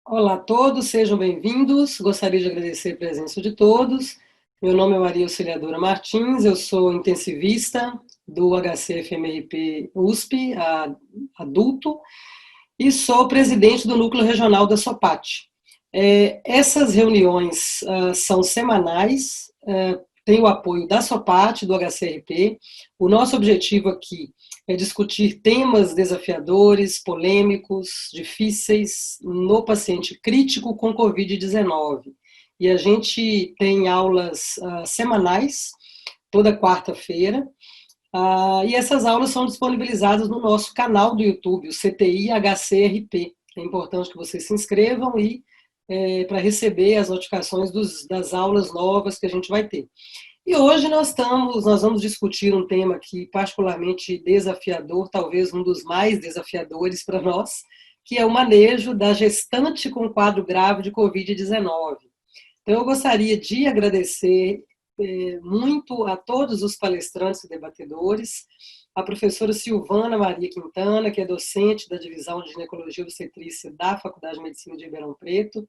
Olá a todos, sejam bem-vindos. Gostaria de agradecer a presença de todos. Meu nome é Maria Auxiliadora Martins, eu sou intensivista do HCFMRP USP, adulto, e sou presidente do Núcleo Regional da SOPAT. Essas reuniões são semanais, tem o apoio da SOPAT, do HCRP. O nosso objetivo aqui é discutir temas desafiadores, polêmicos, difíceis no paciente crítico com Covid-19. E a gente tem aulas semanais, toda quarta-feira, e essas aulas são disponibilizadas no nosso canal do YouTube, o CTI HCRP. É importante que vocês se inscrevam e para receber as notificações das aulas novas que a gente vai ter. E hoje nós vamos discutir um tema aqui particularmente desafiador, talvez um dos mais desafiadores para nós, que é o manejo da gestante com quadro grave de Covid-19. Então, eu gostaria de agradecer muito a todos os palestrantes e debatedores, a professora Silvana Maria Quintana, que é docente da Divisão de Ginecologia e Obstetrícia da Faculdade de Medicina de Ribeirão Preto,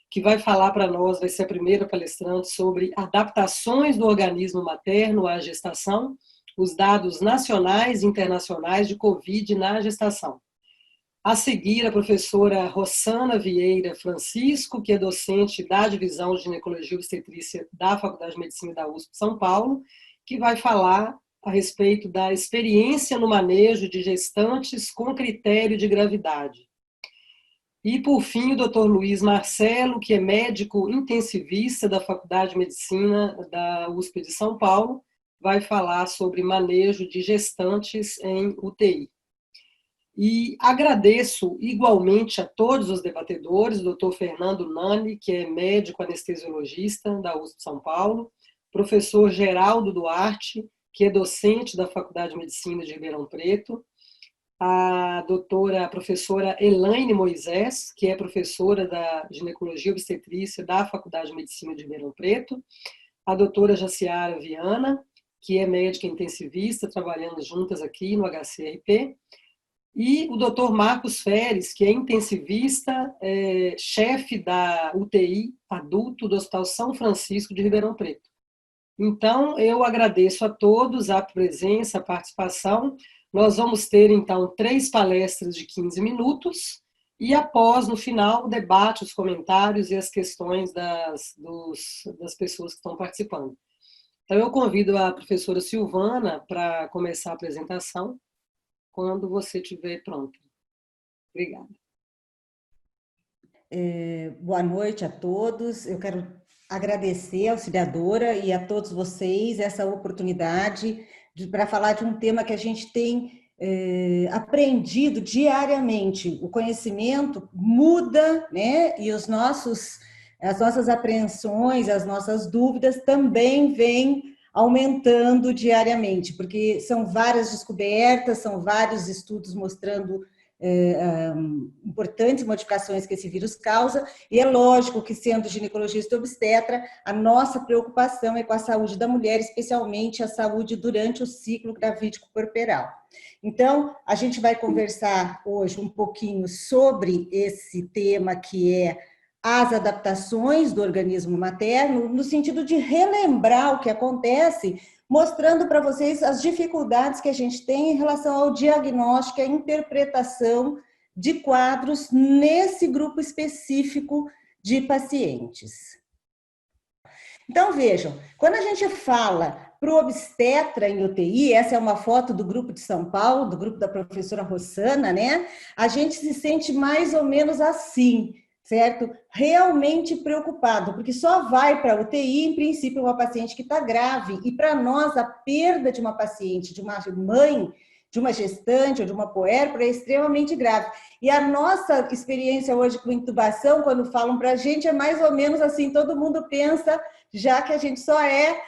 que vai falar para nós, vai ser a primeira palestrante sobre adaptações do organismo materno à gestação, os dados nacionais e internacionais de Covid na gestação. A seguir, a professora Rossana Vieira Francisco, que é docente da Divisão de Ginecologia e Obstetrícia da Faculdade de Medicina da USP São Paulo, que vai falar a respeito da experiência no manejo de gestantes com critério de gravidade. E, por fim, o Dr. Luiz Marcelo, que é médico intensivista da Faculdade de Medicina da USP de São Paulo, vai falar sobre manejo de gestantes em UTI. E agradeço igualmente a todos os debatedores, o Dr. Fernando Nani, que é médico anestesiologista da USP de São Paulo, professor Geraldo Duarte, que é docente da Faculdade de Medicina de Ribeirão Preto, a professora Elaine Moisés, que é professora da Ginecologia e Obstetrícia da Faculdade de Medicina de Ribeirão Preto, a doutora Jaciara Viana, que é médica intensivista, trabalhando juntas aqui no HCRP, e o doutor Marcos Feres, que é intensivista, chefe da UTI adulto do Hospital São Francisco de Ribeirão Preto. Então, eu agradeço a todos a presença, a participação. Nós vamos ter, então, 3 palestras de 15 minutos e, após, no final, o debate, os comentários e as questões das pessoas que estão participando. Então, eu convido a professora Silvana para começar a apresentação, quando você estiver pronta. Obrigada. Boa noite a todos. Eu quero agradecer à auxiliadora e a todos vocês essa oportunidade para falar de um tema que a gente tem aprendido diariamente. O conhecimento muda, né? E as nossas apreensões, as nossas dúvidas também vêm aumentando diariamente, porque são várias descobertas, são vários estudos mostrando importantes modificações que esse vírus causa, e é lógico que, sendo ginecologista e obstetra, a nossa preocupação é com a saúde da mulher, especialmente a saúde durante o ciclo gravídico puerperal. Então, a gente vai conversar hoje um pouquinho sobre esse tema, que é as adaptações do organismo materno, no sentido de relembrar o que acontece, mostrando para vocês as dificuldades que a gente tem em relação ao diagnóstico e à interpretação de quadros nesse grupo específico de pacientes. Então, vejam, quando a gente fala para o obstetra em UTI, essa é uma foto do grupo de São Paulo, do grupo da professora Rossana, né? A gente se sente mais ou menos assim, certo? Realmente preocupado, porque só vai para a UTI, em princípio, uma paciente que está grave, e para nós a perda de uma paciente, de uma mãe, de uma gestante ou de uma puérpera é extremamente grave. E a nossa experiência hoje com intubação, quando falam para a gente, é mais ou menos assim, todo mundo pensa, já que a gente só é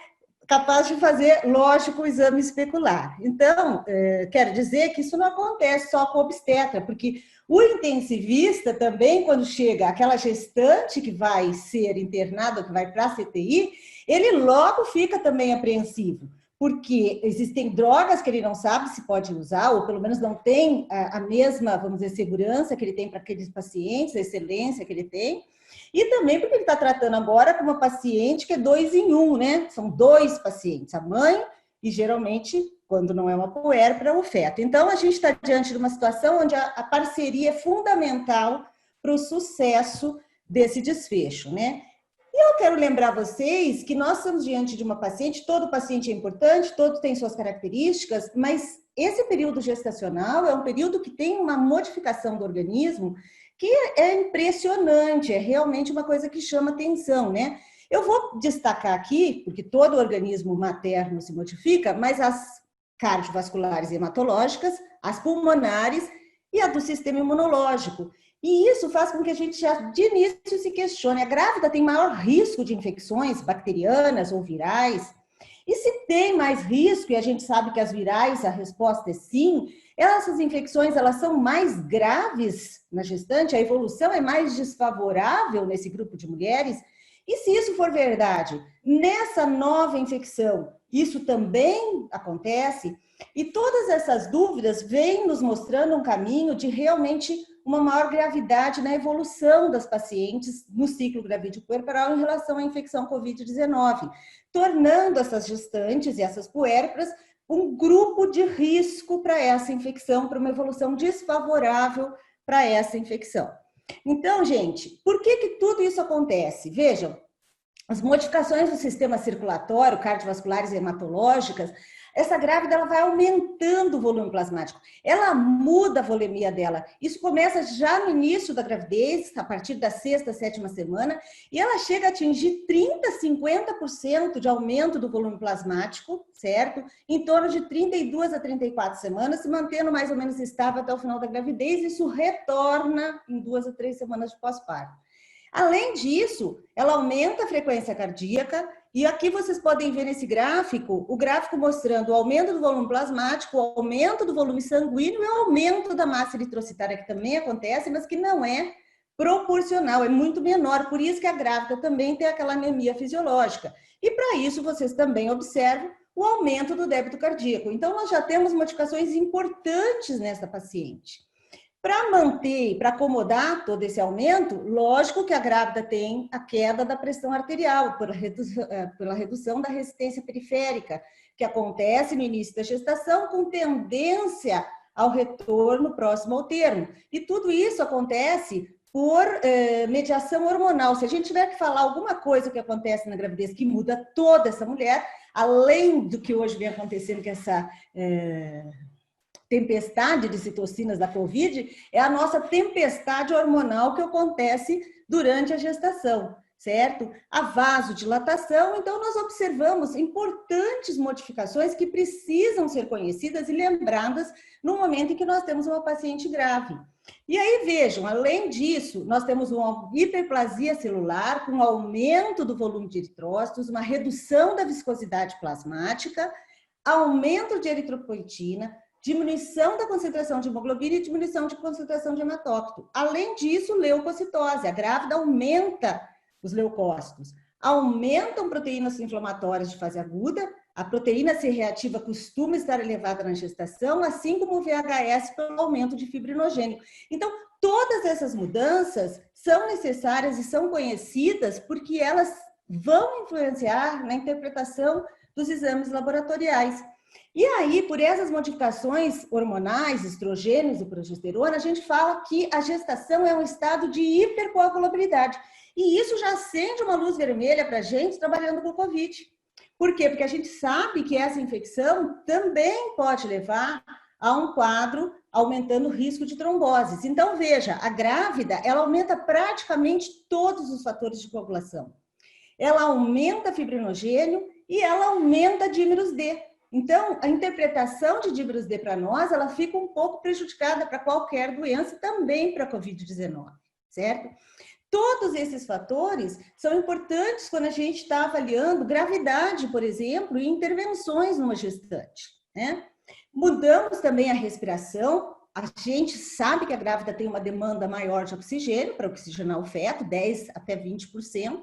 capaz de fazer, lógico, o exame especular. Então, quero dizer que isso não acontece só com o obstetra, porque o intensivista também, quando chega aquela gestante que vai ser internada, que vai para a CTI, ele logo fica também apreensivo, porque existem drogas que ele não sabe se pode usar, ou pelo menos não tem a mesma, vamos dizer, segurança que ele tem para aqueles pacientes, a excelência que ele tem, e também porque ele está tratando agora com uma paciente que é 2 em 1, né? São 2 pacientes, a mãe e geralmente, quando não é uma puérpera, o feto. Então, a gente está diante de uma situação onde a parceria é fundamental para o sucesso desse desfecho, né? E eu quero lembrar vocês que nós estamos diante de uma paciente, todo paciente é importante, todo tem suas características, mas esse período gestacional é um período que tem uma modificação do organismo que é impressionante, é realmente uma coisa que chama atenção, né? Eu vou destacar aqui, porque todo organismo materno se modifica, mas as cardiovasculares e hematológicas, as pulmonares e a do sistema imunológico. E isso faz com que a gente já de início se questione, a grávida tem maior risco de infecções bacterianas ou virais? E se tem mais risco, e a gente sabe que as virais, a resposta é sim, essas infecções elas são mais graves na gestante, a evolução é mais desfavorável nesse grupo de mulheres? E se isso for verdade, nessa nova infecção, isso também acontece? E todas essas dúvidas vêm nos mostrando um caminho de realmente uma maior gravidade na evolução das pacientes no ciclo gravídico puerperal em relação à infecção Covid-19, tornando essas gestantes e essas puérperas um grupo de risco para essa infecção, para uma evolução desfavorável para essa infecção. Então, gente, por que tudo isso acontece? Vejam, as modificações do sistema circulatório, cardiovasculares e hematológicas, essa grávida ela vai aumentando o volume plasmático, ela muda a volemia dela. Isso começa já no início da gravidez, a partir da 6ª, 7ª semana, e ela chega a atingir 30%, 50% de aumento do volume plasmático, certo? Em torno de 32 a 34 semanas, se mantendo mais ou menos estável até o final da gravidez, isso retorna em 2 a 3 semanas de pós-parto. Além disso, ela aumenta a frequência cardíaca, e aqui vocês podem ver nesse gráfico, o gráfico mostrando o aumento do volume plasmático, o aumento do volume sanguíneo e o aumento da massa eritrocitária, que também acontece, mas que não é proporcional, é muito menor, por isso que a grávida também tem aquela anemia fisiológica. E para isso vocês também observam o aumento do débito cardíaco. Então, nós já temos modificações importantes nessa paciente. Para manter, para acomodar todo esse aumento, lógico que a grávida tem a queda da pressão arterial, pela redução da resistência periférica, que acontece no início da gestação, com tendência ao retorno próximo ao termo. E tudo isso acontece por mediação hormonal. Se a gente tiver que falar alguma coisa que acontece na gravidez que muda toda essa mulher, além do que hoje vem acontecendo, que essa tempestade de citocinas da Covid, é a nossa tempestade hormonal que acontece durante a gestação, certo? A vasodilatação, então nós observamos importantes modificações que precisam ser conhecidas e lembradas no momento em que nós temos uma paciente grave. E aí vejam, além disso, nós temos uma hiperplasia celular com aumento do volume de eritrócitos, uma redução da viscosidade plasmática, aumento de eritropoetina, diminuição da concentração de hemoglobina e diminuição de concentração de hematócrito. Além disso, leucocitose. A grávida aumenta os leucócitos. Aumentam proteínas inflamatórias de fase aguda, a proteína C reativa costuma estar elevada na gestação, assim como o VHS pelo aumento de fibrinogênio. Então, todas essas mudanças são necessárias e são conhecidas porque elas vão influenciar na interpretação dos exames laboratoriais. E aí, por essas modificações hormonais, estrogênios e progesterona, a gente fala que a gestação é um estado de hipercoagulabilidade. E isso já acende uma luz vermelha para a gente trabalhando com o Covid. Por quê? Porque a gente sabe que essa infecção também pode levar a um quadro aumentando o risco de tromboses. Então, veja, a grávida, ela aumenta praticamente todos os fatores de coagulação. Ela aumenta fibrinogênio e ela aumenta dímeros D. Então, a interpretação de dímeros D para nós, ela fica um pouco prejudicada para qualquer doença, também para a Covid-19, certo? Todos esses fatores são importantes quando a gente está avaliando gravidade, por exemplo, e intervenções numa gestante, né? Mudamos também a respiração. A gente sabe que a grávida tem uma demanda maior de oxigênio para oxigenar o feto, 10 até 20%.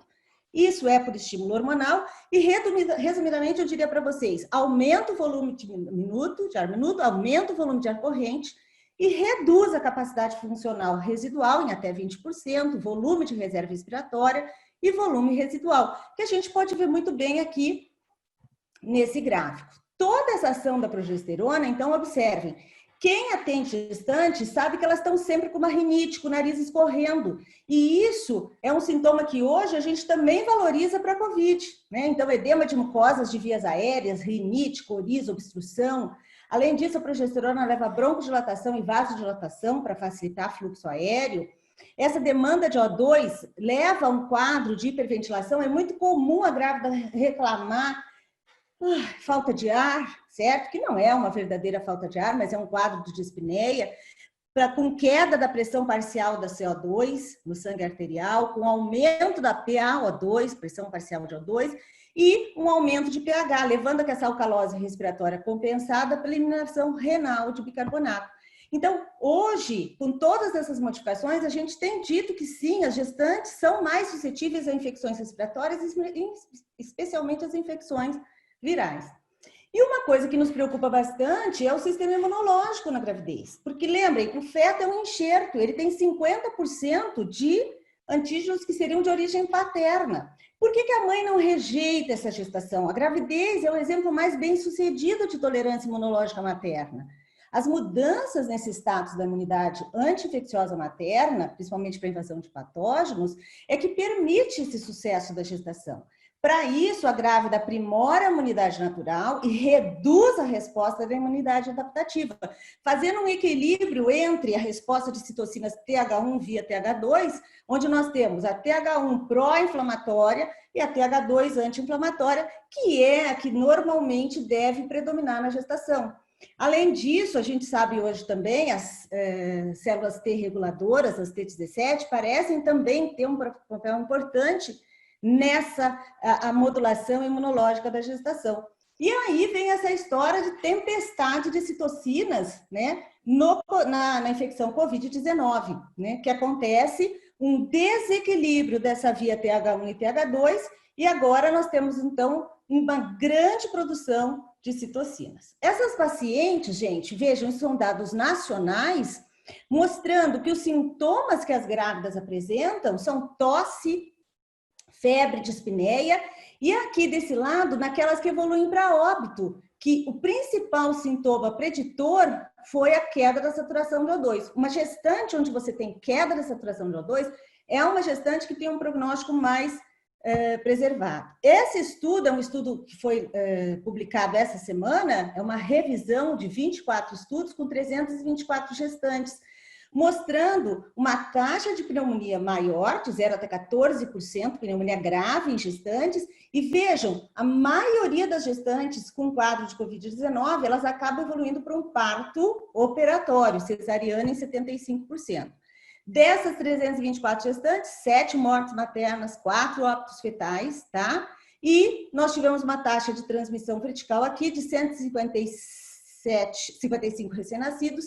Isso é por estímulo hormonal e, resumidamente, eu diria para vocês, aumenta o volume de ar minuto, aumenta o volume de ar corrente e reduz a capacidade funcional residual em até 20%, volume de reserva respiratória e volume residual, que a gente pode ver muito bem aqui nesse gráfico. Toda essa ação da progesterona, então, observem, quem atende gestantes sabe que elas estão sempre com uma rinite, com o nariz escorrendo. E isso é um sintoma que hoje a gente também valoriza para a COVID, né? Então, edema de mucosas de vias aéreas, rinite, coriza, obstrução. Além disso, a progesterona leva broncodilatação e vasodilatação para facilitar fluxo aéreo. Essa demanda de O2 leva a um quadro de hiperventilação. É muito comum a grávida reclamar falta de ar, certo? Que não é uma verdadeira falta de ar, mas é um quadro de dispneia, com queda da pressão parcial da CO2 no sangue arterial, com aumento da PaO2, pressão parcial de O2, e um aumento de pH, levando a essa alcalose respiratória compensada pela eliminação renal de bicarbonato. Então, hoje, com todas essas modificações, a gente tem dito que sim, as gestantes são mais suscetíveis a infecções respiratórias, especialmente as infecções virais. E uma coisa que nos preocupa bastante é o sistema imunológico na gravidez. Porque lembrem, o feto é um enxerto, ele tem 50% de antígenos que seriam de origem paterna. Por que a mãe não rejeita essa gestação? A gravidez é o exemplo mais bem-sucedido de tolerância imunológica materna. As mudanças nesse status da imunidade anti-infecciosa materna, principalmente para a invasão de patógenos, é que permite esse sucesso da gestação. Para isso, a grávida aprimora a imunidade natural e reduz a resposta da imunidade adaptativa, fazendo um equilíbrio entre a resposta de citocinas TH1 via TH2, onde nós temos a TH1 pró-inflamatória e a TH2 anti-inflamatória, que é a que normalmente deve predominar na gestação. Além disso, a gente sabe hoje também, as células T reguladoras, as T17, parecem também ter um papel importante nessa a modulação imunológica da gestação. E aí vem essa história de tempestade de citocinas, né, na infecção Covid-19, né, que acontece um desequilíbrio dessa via TH1 e TH2, e agora nós temos, então, uma grande produção de citocinas. Essas pacientes, gente, vejam, isso são dados nacionais, mostrando que os sintomas que as grávidas apresentam são tosse, febre, dispneia, e aqui desse lado, naquelas que evoluem para óbito, que o principal sintoma preditor foi a queda da saturação de O2. Uma gestante onde você tem queda da saturação de O2 é uma gestante que tem um prognóstico mais preservado. Esse estudo é um estudo que foi publicado essa semana, é uma revisão de 24 estudos com 324 gestantes, mostrando uma taxa de pneumonia maior, de 0 até 14%, pneumonia grave em gestantes, e vejam, a maioria das gestantes com quadro de Covid-19, elas acabam evoluindo para um parto operatório, cesariana em 75%. Dessas 324 gestantes, 7 mortes maternas, 4 óbitos fetais, tá? E nós tivemos uma taxa de transmissão vertical aqui de 155 recém-nascidos,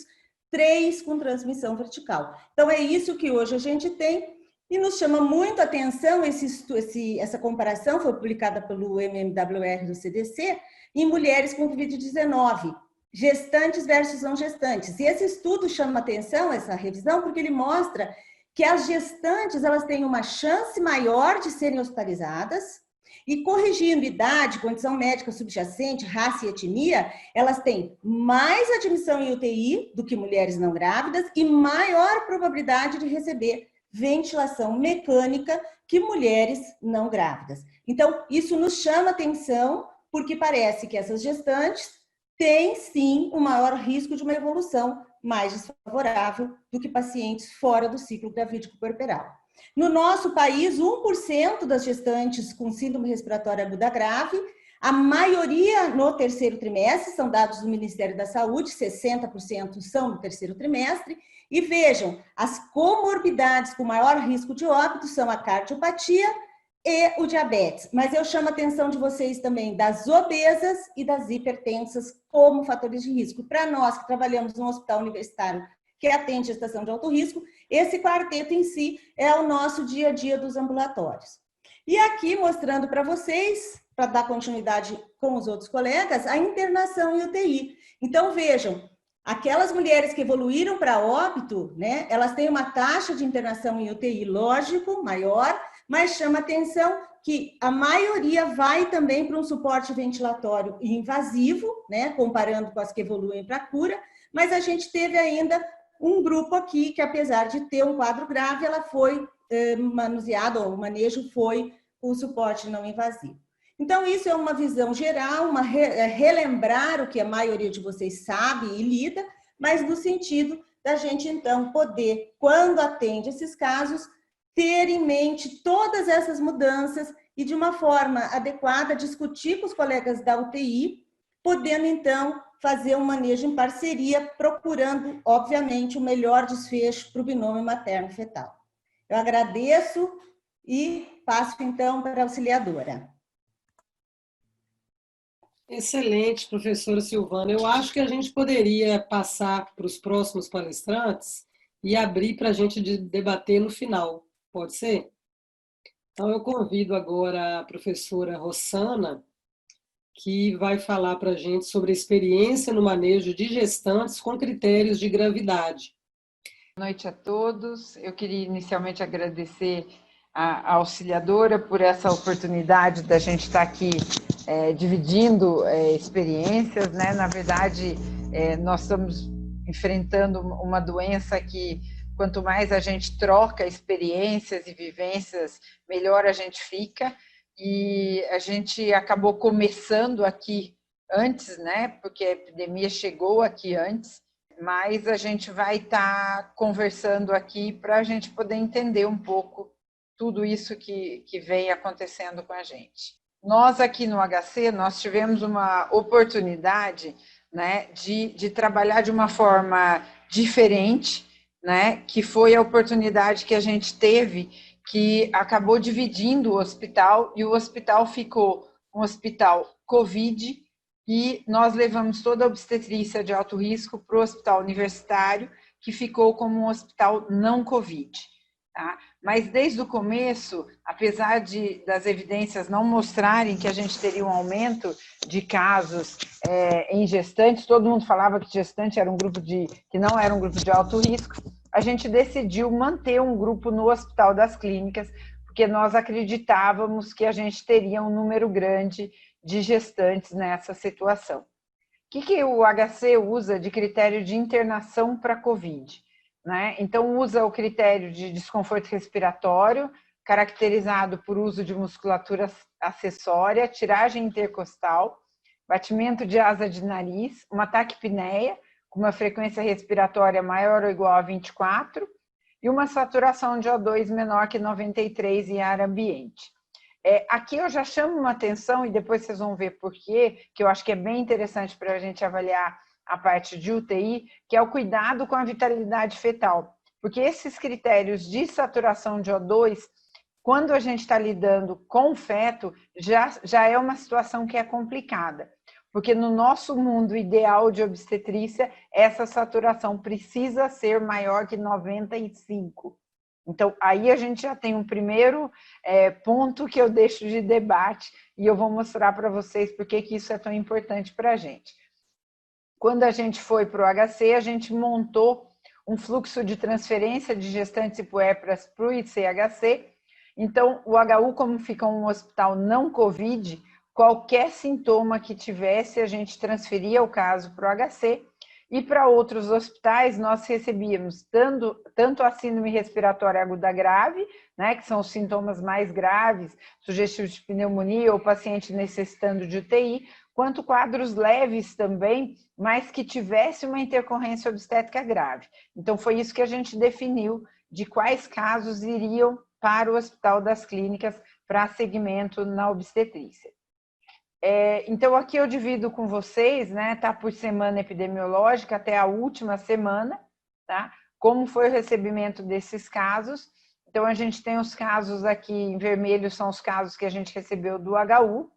3 com transmissão vertical. Então, é isso que hoje a gente tem e nos chama muito a atenção essa comparação, foi publicada pelo MMWR do CDC, em mulheres com Covid-19, gestantes versus não gestantes. E esse estudo chama atenção, essa revisão, porque ele mostra que as gestantes elas têm uma chance maior de serem hospitalizadas e, corrigindo idade, condição médica subjacente, raça e etnia, elas têm mais admissão em UTI do que mulheres não grávidas e maior probabilidade de receber ventilação mecânica que mulheres não grávidas. Então, isso nos chama atenção porque parece que essas gestantes têm, sim, um maior risco de uma evolução mais desfavorável do que pacientes fora do ciclo gravídico puerperal. No nosso país, 1% das gestantes com síndrome respiratória aguda grave, a maioria no terceiro trimestre, são dados do Ministério da Saúde, 60% são no terceiro trimestre, e vejam, as comorbidades com maior risco de óbito são a cardiopatia e o diabetes, mas eu chamo a atenção de vocês também das obesas e das hipertensas como fatores de risco. Para nós que trabalhamos no hospital universitário que atende gestação de alto risco, esse quarteto em si é o nosso dia a dia dos ambulatórios. E aqui mostrando para vocês, para dar continuidade com os outros colegas, a internação em UTI. Então vejam, aquelas mulheres que evoluíram para óbito, né, elas têm uma taxa de internação em UTI, lógico, maior, mas chama atenção que a maioria vai também para um suporte ventilatório invasivo, né, comparando com as que evoluem para a cura, mas a gente teve ainda um grupo aqui que, apesar de ter um quadro grave, ela foi manuseada, ou o manejo foi com o suporte não invasivo. Então, isso é uma visão geral, relembrar o que a maioria de vocês sabe e lida, mas no sentido da gente, então, poder, quando atende esses casos, ter em mente todas essas mudanças e, de uma forma adequada, discutir com os colegas da UTI, podendo, então, fazer um manejo em parceria, procurando, obviamente, o melhor desfecho para o binômio materno-fetal. Eu agradeço e passo, então, para a auxiliadora. Excelente, professora Silvana. Eu acho que a gente poderia passar para os próximos palestrantes e abrir para a gente debater no final. Pode ser? Então, eu convido agora a professora Rossana, que vai falar para a gente sobre a experiência no manejo de gestantes com critérios de gravidade. Boa noite a todos. Eu queria inicialmente agradecer a auxiliadora por essa oportunidade da gente estar aqui dividindo experiências, né? Na verdade, nós estamos enfrentando uma doença que, quanto mais a gente troca experiências e vivências, melhor a gente fica. E a gente acabou começando aqui antes, né? Porque a epidemia chegou aqui antes, mas a gente vai estar conversando aqui para a gente poder entender um pouco tudo isso que vem acontecendo com a gente. Nós aqui no HC, nós tivemos uma oportunidade, né, de trabalhar de uma forma diferente, né, que foi a oportunidade que a gente teve, que acabou dividindo o hospital, e o hospital ficou um hospital COVID, e nós levamos toda a obstetrícia de alto risco para o hospital universitário, que ficou como um hospital não COVID. Tá? Mas desde o começo, apesar das evidências não mostrarem que a gente teria um aumento de casos em gestantes, todo mundo falava que gestante era que não era um grupo de alto risco, a gente decidiu manter um grupo no Hospital das Clínicas, porque nós acreditávamos que a gente teria um número grande de gestantes nessa situação. O que o HC usa de critério de internação para COVID? Né? Então, usa o critério de desconforto respiratório, caracterizado por uso de musculatura acessória, tiragem intercostal, batimento de asa de nariz, uma taquipneia, com uma frequência respiratória maior ou igual a 24, e uma saturação de O2 menor que 93 em ar ambiente. Aqui eu já chamo uma atenção, e depois vocês vão ver por quê, que eu acho que é bem interessante para a gente avaliar a parte de UTI, que é o cuidado com a vitalidade fetal. Porque esses critérios de saturação de O2, quando a gente está lidando com o feto, já é uma situação que é complicada. Porque no nosso mundo ideal de obstetrícia, essa saturação precisa ser maior que 95. Então, aí a gente já tem um primeiro ponto que eu deixo de debate e eu vou mostrar para vocês por que isso é tão importante para a gente. Quando a gente foi para o HC, a gente montou um fluxo de transferência de gestantes e puérperas para o ICHC. Então, o HU, como fica um hospital não COVID, qualquer sintoma que tivesse, a gente transferia o caso para o HC. E para outros hospitais, nós recebíamos tanto a síndrome respiratória aguda grave, né, que são os sintomas mais graves, sugestivo de pneumonia ou paciente necessitando de UTI, quanto quadros leves também, mas que tivesse uma intercorrência obstétrica grave. Então, foi isso que a gente definiu de quais casos iriam para o Hospital das Clínicas para segmento na obstetrícia. Então, aqui eu divido com vocês, né, tá por semana epidemiológica até a última semana, tá? Como foi o recebimento desses casos. Então, a gente tem os casos aqui em vermelho, são os casos que a gente recebeu do HU.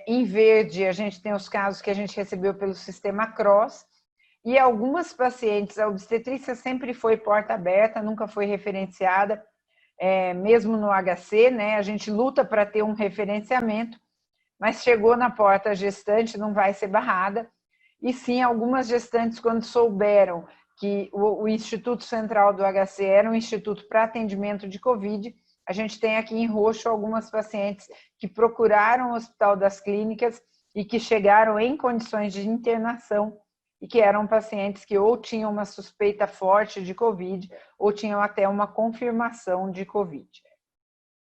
Em verde, a gente tem os casos que a gente recebeu pelo sistema CROSS. E algumas pacientes, a obstetrícia sempre foi porta aberta, nunca foi referenciada. mesmo no HC, né? A gente luta para ter um referenciamento, mas chegou na porta a gestante, não vai ser barrada. E sim, algumas gestantes, quando souberam que o Instituto Central do HC era um instituto para atendimento de Covid, a gente tem aqui em roxo algumas pacientes que procuraram o Hospital das Clínicas e que chegaram em condições de internação e que eram pacientes que ou tinham uma suspeita forte de Covid ou tinham até uma confirmação de Covid.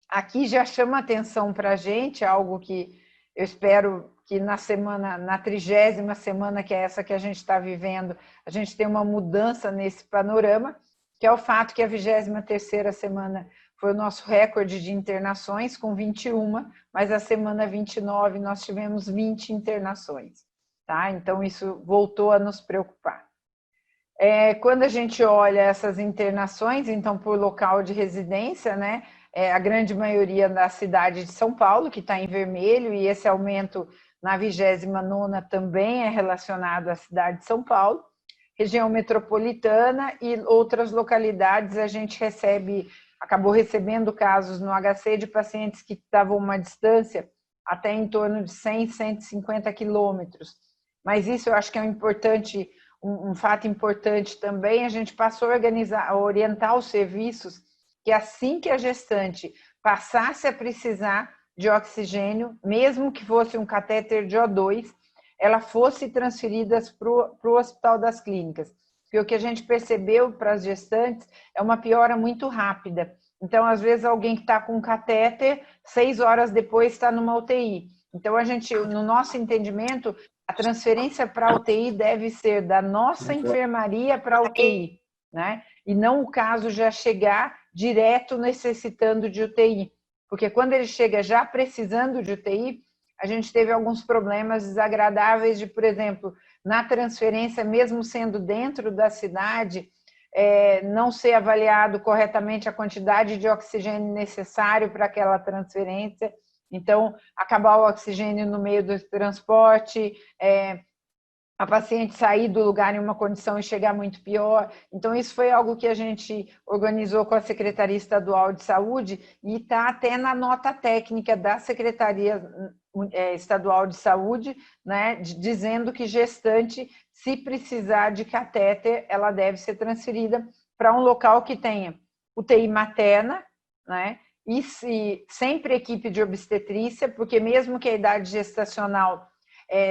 Aqui já chama atenção para a gente, algo que eu espero que na 30ª semana, que é essa que a gente está vivendo, a gente tem uma mudança nesse panorama, que é o fato que a 23ª semana foi o nosso recorde de internações, com 21, mas a semana 29 nós tivemos 20 internações. Tá? Então, isso voltou a nos preocupar. Quando a gente olha essas internações, então, por local de residência, né, a grande maioria da cidade de São Paulo, que está em vermelho, e esse aumento na 29ª também é relacionado à cidade de São Paulo. Região metropolitana e outras localidades, a gente acabou recebendo casos no HC de pacientes que estavam a uma distância até em torno de 100, 150 quilômetros. Mas isso eu acho que é um fato importante também. A gente passou a orientar os serviços que assim que a gestante passasse a precisar de oxigênio, mesmo que fosse um catéter de O2, ela fosse transferida para o Hospital das Clínicas. Porque o que a gente percebeu para as gestantes é uma piora muito rápida. Então, às vezes, alguém que está com um catéter, 6 horas depois está numa UTI. Então, no nosso entendimento, a transferência para a UTI deve ser da nossa enfermaria para a UTI, né? E não o caso já chegar direto necessitando de UTI. Porque quando ele chega já precisando de UTI, a gente teve alguns problemas desagradáveis de, por exemplo, na transferência, mesmo sendo dentro da cidade, não ser avaliado corretamente a quantidade de oxigênio necessário para aquela transferência. Então, acabar o oxigênio no meio do transporte, a paciente sair do lugar em uma condição e chegar muito pior. Então, isso foi algo que a gente organizou com a Secretaria Estadual de Saúde e está até na nota técnica da Secretaria Estadual de Saúde, né, dizendo que gestante, se precisar de catéter, ela deve ser transferida para um local que tenha UTI materna, né, e sempre equipe de obstetrícia, porque mesmo que a idade gestacional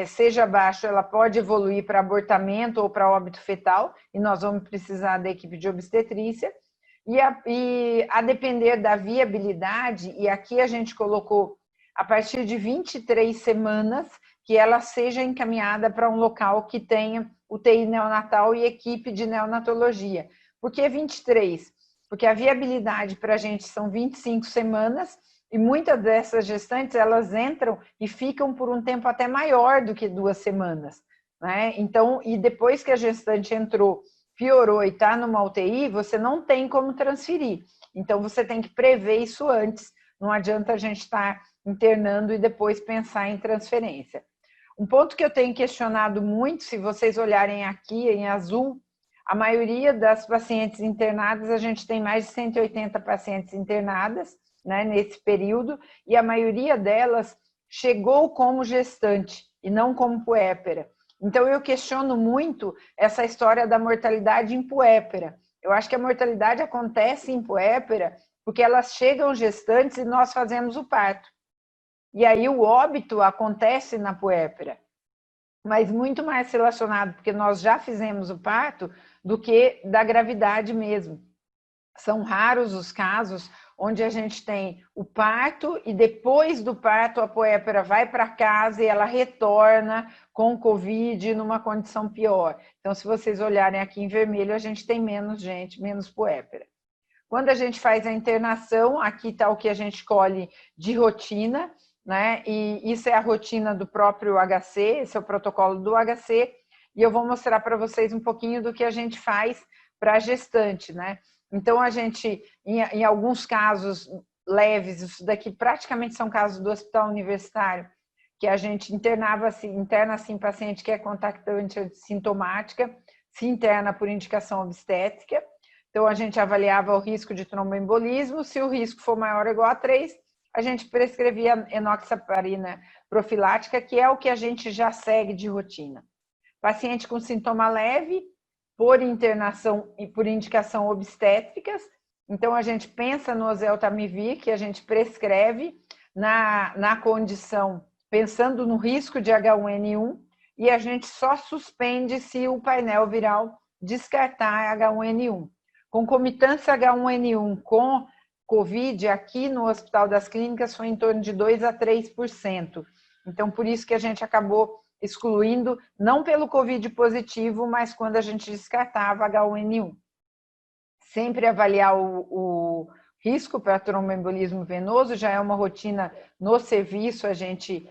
seja baixa, ela pode evoluir para abortamento ou para óbito fetal, e nós vamos precisar da equipe de obstetrícia, e a depender da viabilidade, e aqui a gente colocou a partir de 23 semanas, que ela seja encaminhada para um local que tenha UTI neonatal e equipe de neonatologia. Por que 23? Porque a viabilidade para a gente são 25 semanas, e muitas dessas gestantes, elas entram e ficam por um tempo até maior do que 2 semanas. Né? Então, e depois que a gestante entrou, piorou e está numa UTI, você não tem como transferir. Então, você tem que prever isso antes. Não adianta a gente estar internando e depois pensar em transferência. Um ponto que eu tenho questionado muito, se vocês olharem aqui em azul, a maioria das pacientes internadas, a gente tem mais de 180 pacientes internadas, né, nesse período, e a maioria delas chegou como gestante e não como puérpera. Então, eu questiono muito essa história da mortalidade em puérpera. Eu acho que a mortalidade acontece em puérpera porque elas chegam gestantes e nós fazemos o parto. E aí o óbito acontece na puérpera, mas muito mais relacionado, porque nós já fizemos o parto, do que da gravidade mesmo. São raros os casos onde a gente tem o parto e depois do parto a puérpera vai para casa e ela retorna com Covid numa condição pior. Então, se vocês olharem aqui em vermelho, a gente tem menos gente, menos puérpera. Quando a gente faz a internação, aqui está o que a gente escolhe de rotina, né? E isso é a rotina do próprio HC, esse é o protocolo do HC, e eu vou mostrar para vocês um pouquinho do que a gente faz para a gestante, né? Então, a gente, em alguns casos leves, isso daqui praticamente são casos do hospital universitário, que a gente interna assim, paciente que é contactante sintomática, se interna por indicação obstétrica. Então, a gente avaliava o risco de tromboembolismo. Se o risco for maior ou igual a 3, a gente prescrevia enoxaparina profilática, que é o que a gente já segue de rotina. Paciente com sintoma leve, por internação e por indicação obstétricas. Então, a gente pensa no oseltamivir, que a gente prescreve na condição, pensando no risco de H1N1, e a gente só suspende se o painel viral descartar H1N1. Concomitância H1N1 com COVID, aqui no Hospital das Clínicas, foi em torno de 2 a 3%. Então, por isso que a gente acabou excluindo, não pelo COVID positivo, mas quando a gente descartava H1N1. Sempre avaliar o risco para tromboembolismo venoso, já é uma rotina no serviço, a gente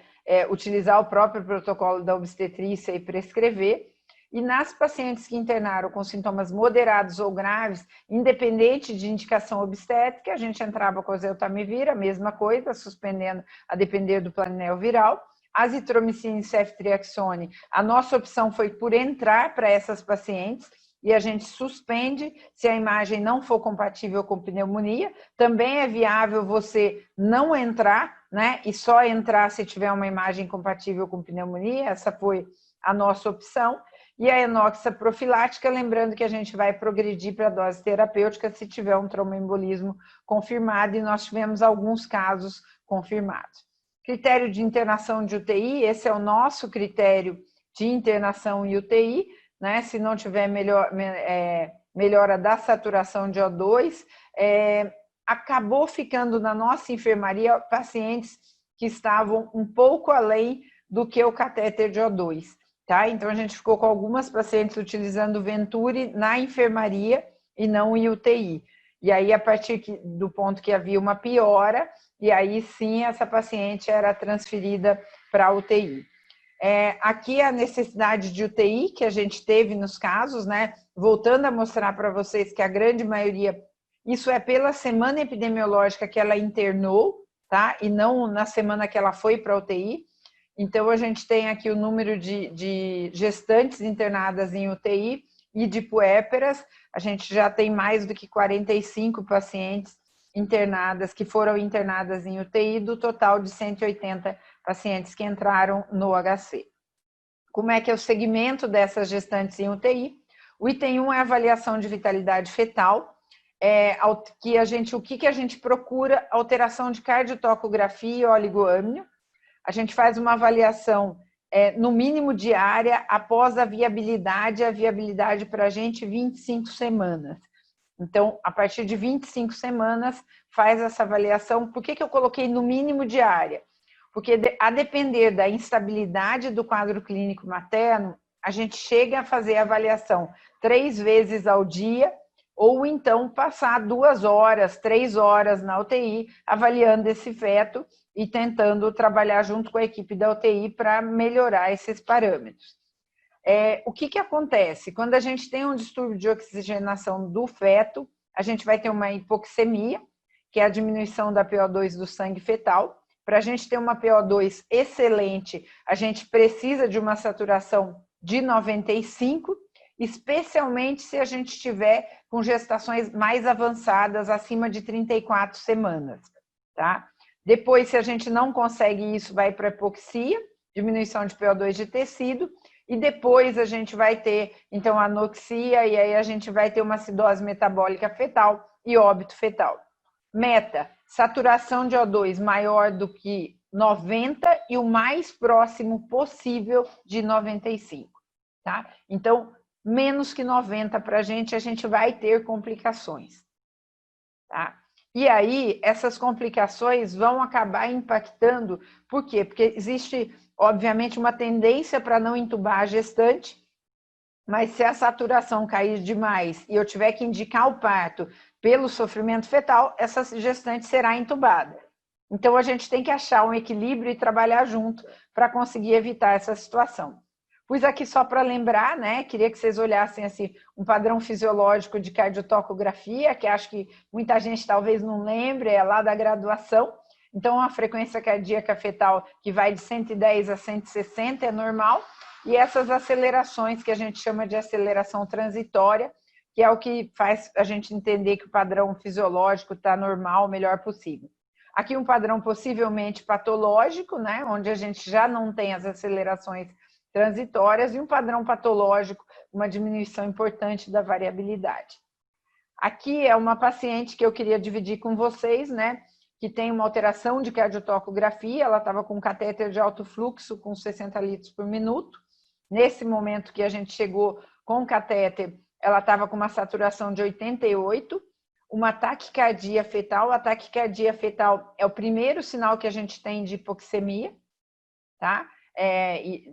utilizar o próprio protocolo da obstetrícia e prescrever. E nas pacientes que internaram com sintomas moderados ou graves, independente de indicação obstétrica, a gente entrava com oseltamivir, a mesma coisa, suspendendo a depender do planel viral. Azitromicina e ceftriaxone, a nossa opção foi por entrar para essas pacientes e a gente suspende se a imagem não for compatível com pneumonia. Também é viável você não entrar, né, e só entrar se tiver uma imagem compatível com pneumonia, essa foi a nossa opção. E a enoxa profilática, lembrando que a gente vai progredir para a dose terapêutica se tiver um tromboembolismo confirmado, e nós tivemos alguns casos confirmados. Critério de internação de UTI, esse é o nosso critério de internação em UTI, né? Se não tiver melhora da saturação de O2, acabou ficando na nossa enfermaria pacientes que estavam um pouco além do que o catéter de O2. Tá? Então, a gente ficou com algumas pacientes utilizando Venturi na enfermaria e não em UTI. E aí, a partir do ponto que havia uma piora, e aí sim essa paciente era transferida para a UTI. Aqui a necessidade de UTI que a gente teve nos casos, né? Voltando a mostrar para vocês que a grande maioria, isso é pela semana epidemiológica que ela internou, tá? E não na semana que ela foi para a UTI. Então, a gente tem aqui o número de gestantes internadas em UTI e de puérperas. A gente já tem mais do que 45 pacientes internadas, que foram internadas em UTI, do total de 180 pacientes que entraram no HC. Como é que é o segmento dessas gestantes em UTI? O item 1 é a avaliação de vitalidade fetal, o que a gente procura? Alteração de cardiotocografia e oligoâmnio. A gente faz uma avaliação no mínimo diária após a viabilidade para a gente 25 semanas. Então, a partir de 25 semanas, faz essa avaliação. Por que eu coloquei no mínimo diária? Porque, a depender da instabilidade do quadro clínico materno, a gente chega a fazer a avaliação 3 vezes ao dia, ou então passar 2 horas, 3 horas na UTI, avaliando esse feto e tentando trabalhar junto com a equipe da UTI para melhorar esses parâmetros. O que acontece? Quando a gente tem um distúrbio de oxigenação do feto, a gente vai ter uma hipoxemia, que é a diminuição da PO2 do sangue fetal. Para a gente ter uma PO2 excelente, a gente precisa de uma saturação de 95, especialmente se a gente estiver com gestações mais avançadas, acima de 34 semanas, tá? Depois, se a gente não consegue isso, vai para hipoxia, diminuição de PO2 de tecido, e depois a gente vai ter, então, anoxia, e aí a gente vai ter uma acidose metabólica fetal e óbito fetal. Meta, saturação de O2 maior do que 90 e o mais próximo possível de 95, tá? Então, menos que 90 para a gente vai ter complicações, tá? E aí, essas complicações vão acabar impactando, por quê? Porque existe, obviamente, uma tendência para não entubar a gestante, mas se a saturação cair demais e eu tiver que indicar o parto pelo sofrimento fetal, essa gestante será entubada. Então, a gente tem que achar um equilíbrio e trabalhar junto para conseguir evitar essa situação. Pus aqui só para lembrar, né? Queria que vocês olhassem assim, um padrão fisiológico de cardiotocografia, que acho que muita gente talvez não lembre, é lá da graduação. Então, a frequência cardíaca fetal que vai de 110 a 160 é normal. E essas acelerações que a gente chama de aceleração transitória, que é o que faz a gente entender que o padrão fisiológico está normal, o melhor possível. Aqui um padrão possivelmente patológico, né, onde a gente já não tem as acelerações transitórias, e um padrão patológico, uma diminuição importante da variabilidade. Aqui é uma paciente que eu queria dividir com vocês, né, que tem uma alteração de cardiotocografia, ela estava com um catéter de alto fluxo com 60 litros por minuto. Nesse momento que a gente chegou com o catéter, ela estava com uma saturação de 88, uma taquicardia fetal. A taquicardia fetal é o primeiro sinal que a gente tem de hipoxemia, tá?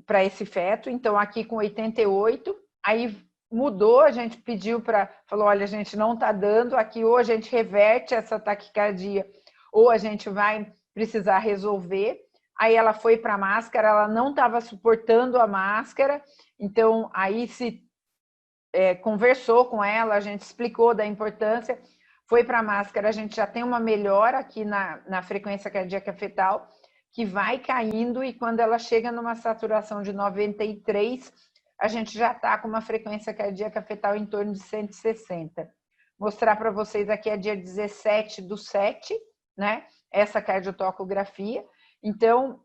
Para esse feto. Então, aqui com 88, aí mudou, a gente pediu falou, olha, a gente não está dando, aqui ou a gente reverte essa taquicardia, ou a gente vai precisar resolver. Aí ela foi para a máscara, ela não estava suportando a máscara, então aí se conversou com ela, a gente explicou da importância, foi para a máscara, a gente já tem uma melhora aqui na frequência cardíaca fetal, que vai caindo, e quando ela chega numa saturação de 93, a gente já está com uma frequência cardíaca fetal em torno de 160. Mostrar para vocês aqui é dia 17/7, né? Essa cardiotocografia. Então,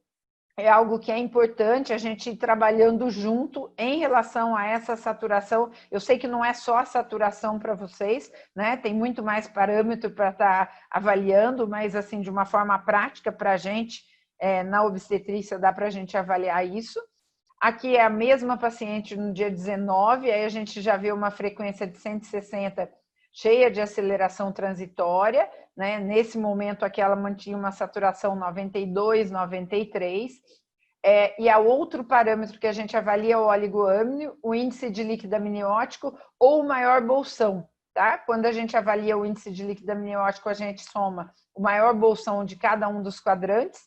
é algo que é importante a gente ir trabalhando junto em relação a essa saturação. Eu sei que não é só a saturação para vocês, né? Tem muito mais parâmetro para estar avaliando, mas assim, de uma forma prática para a gente, na obstetrícia dá para a gente avaliar isso. Aqui é a mesma paciente no dia 19, aí a gente já vê uma frequência de 160 cheia de aceleração transitória, né? Nesse momento aqui ela mantinha uma saturação 92, 93. E a outro parâmetro que a gente avalia é o oligoâmnio, o índice de líquido amniótico ou o maior bolsão. Tá? Quando a gente avalia o índice de líquido amniótico, a gente soma o maior bolsão de cada um dos quadrantes.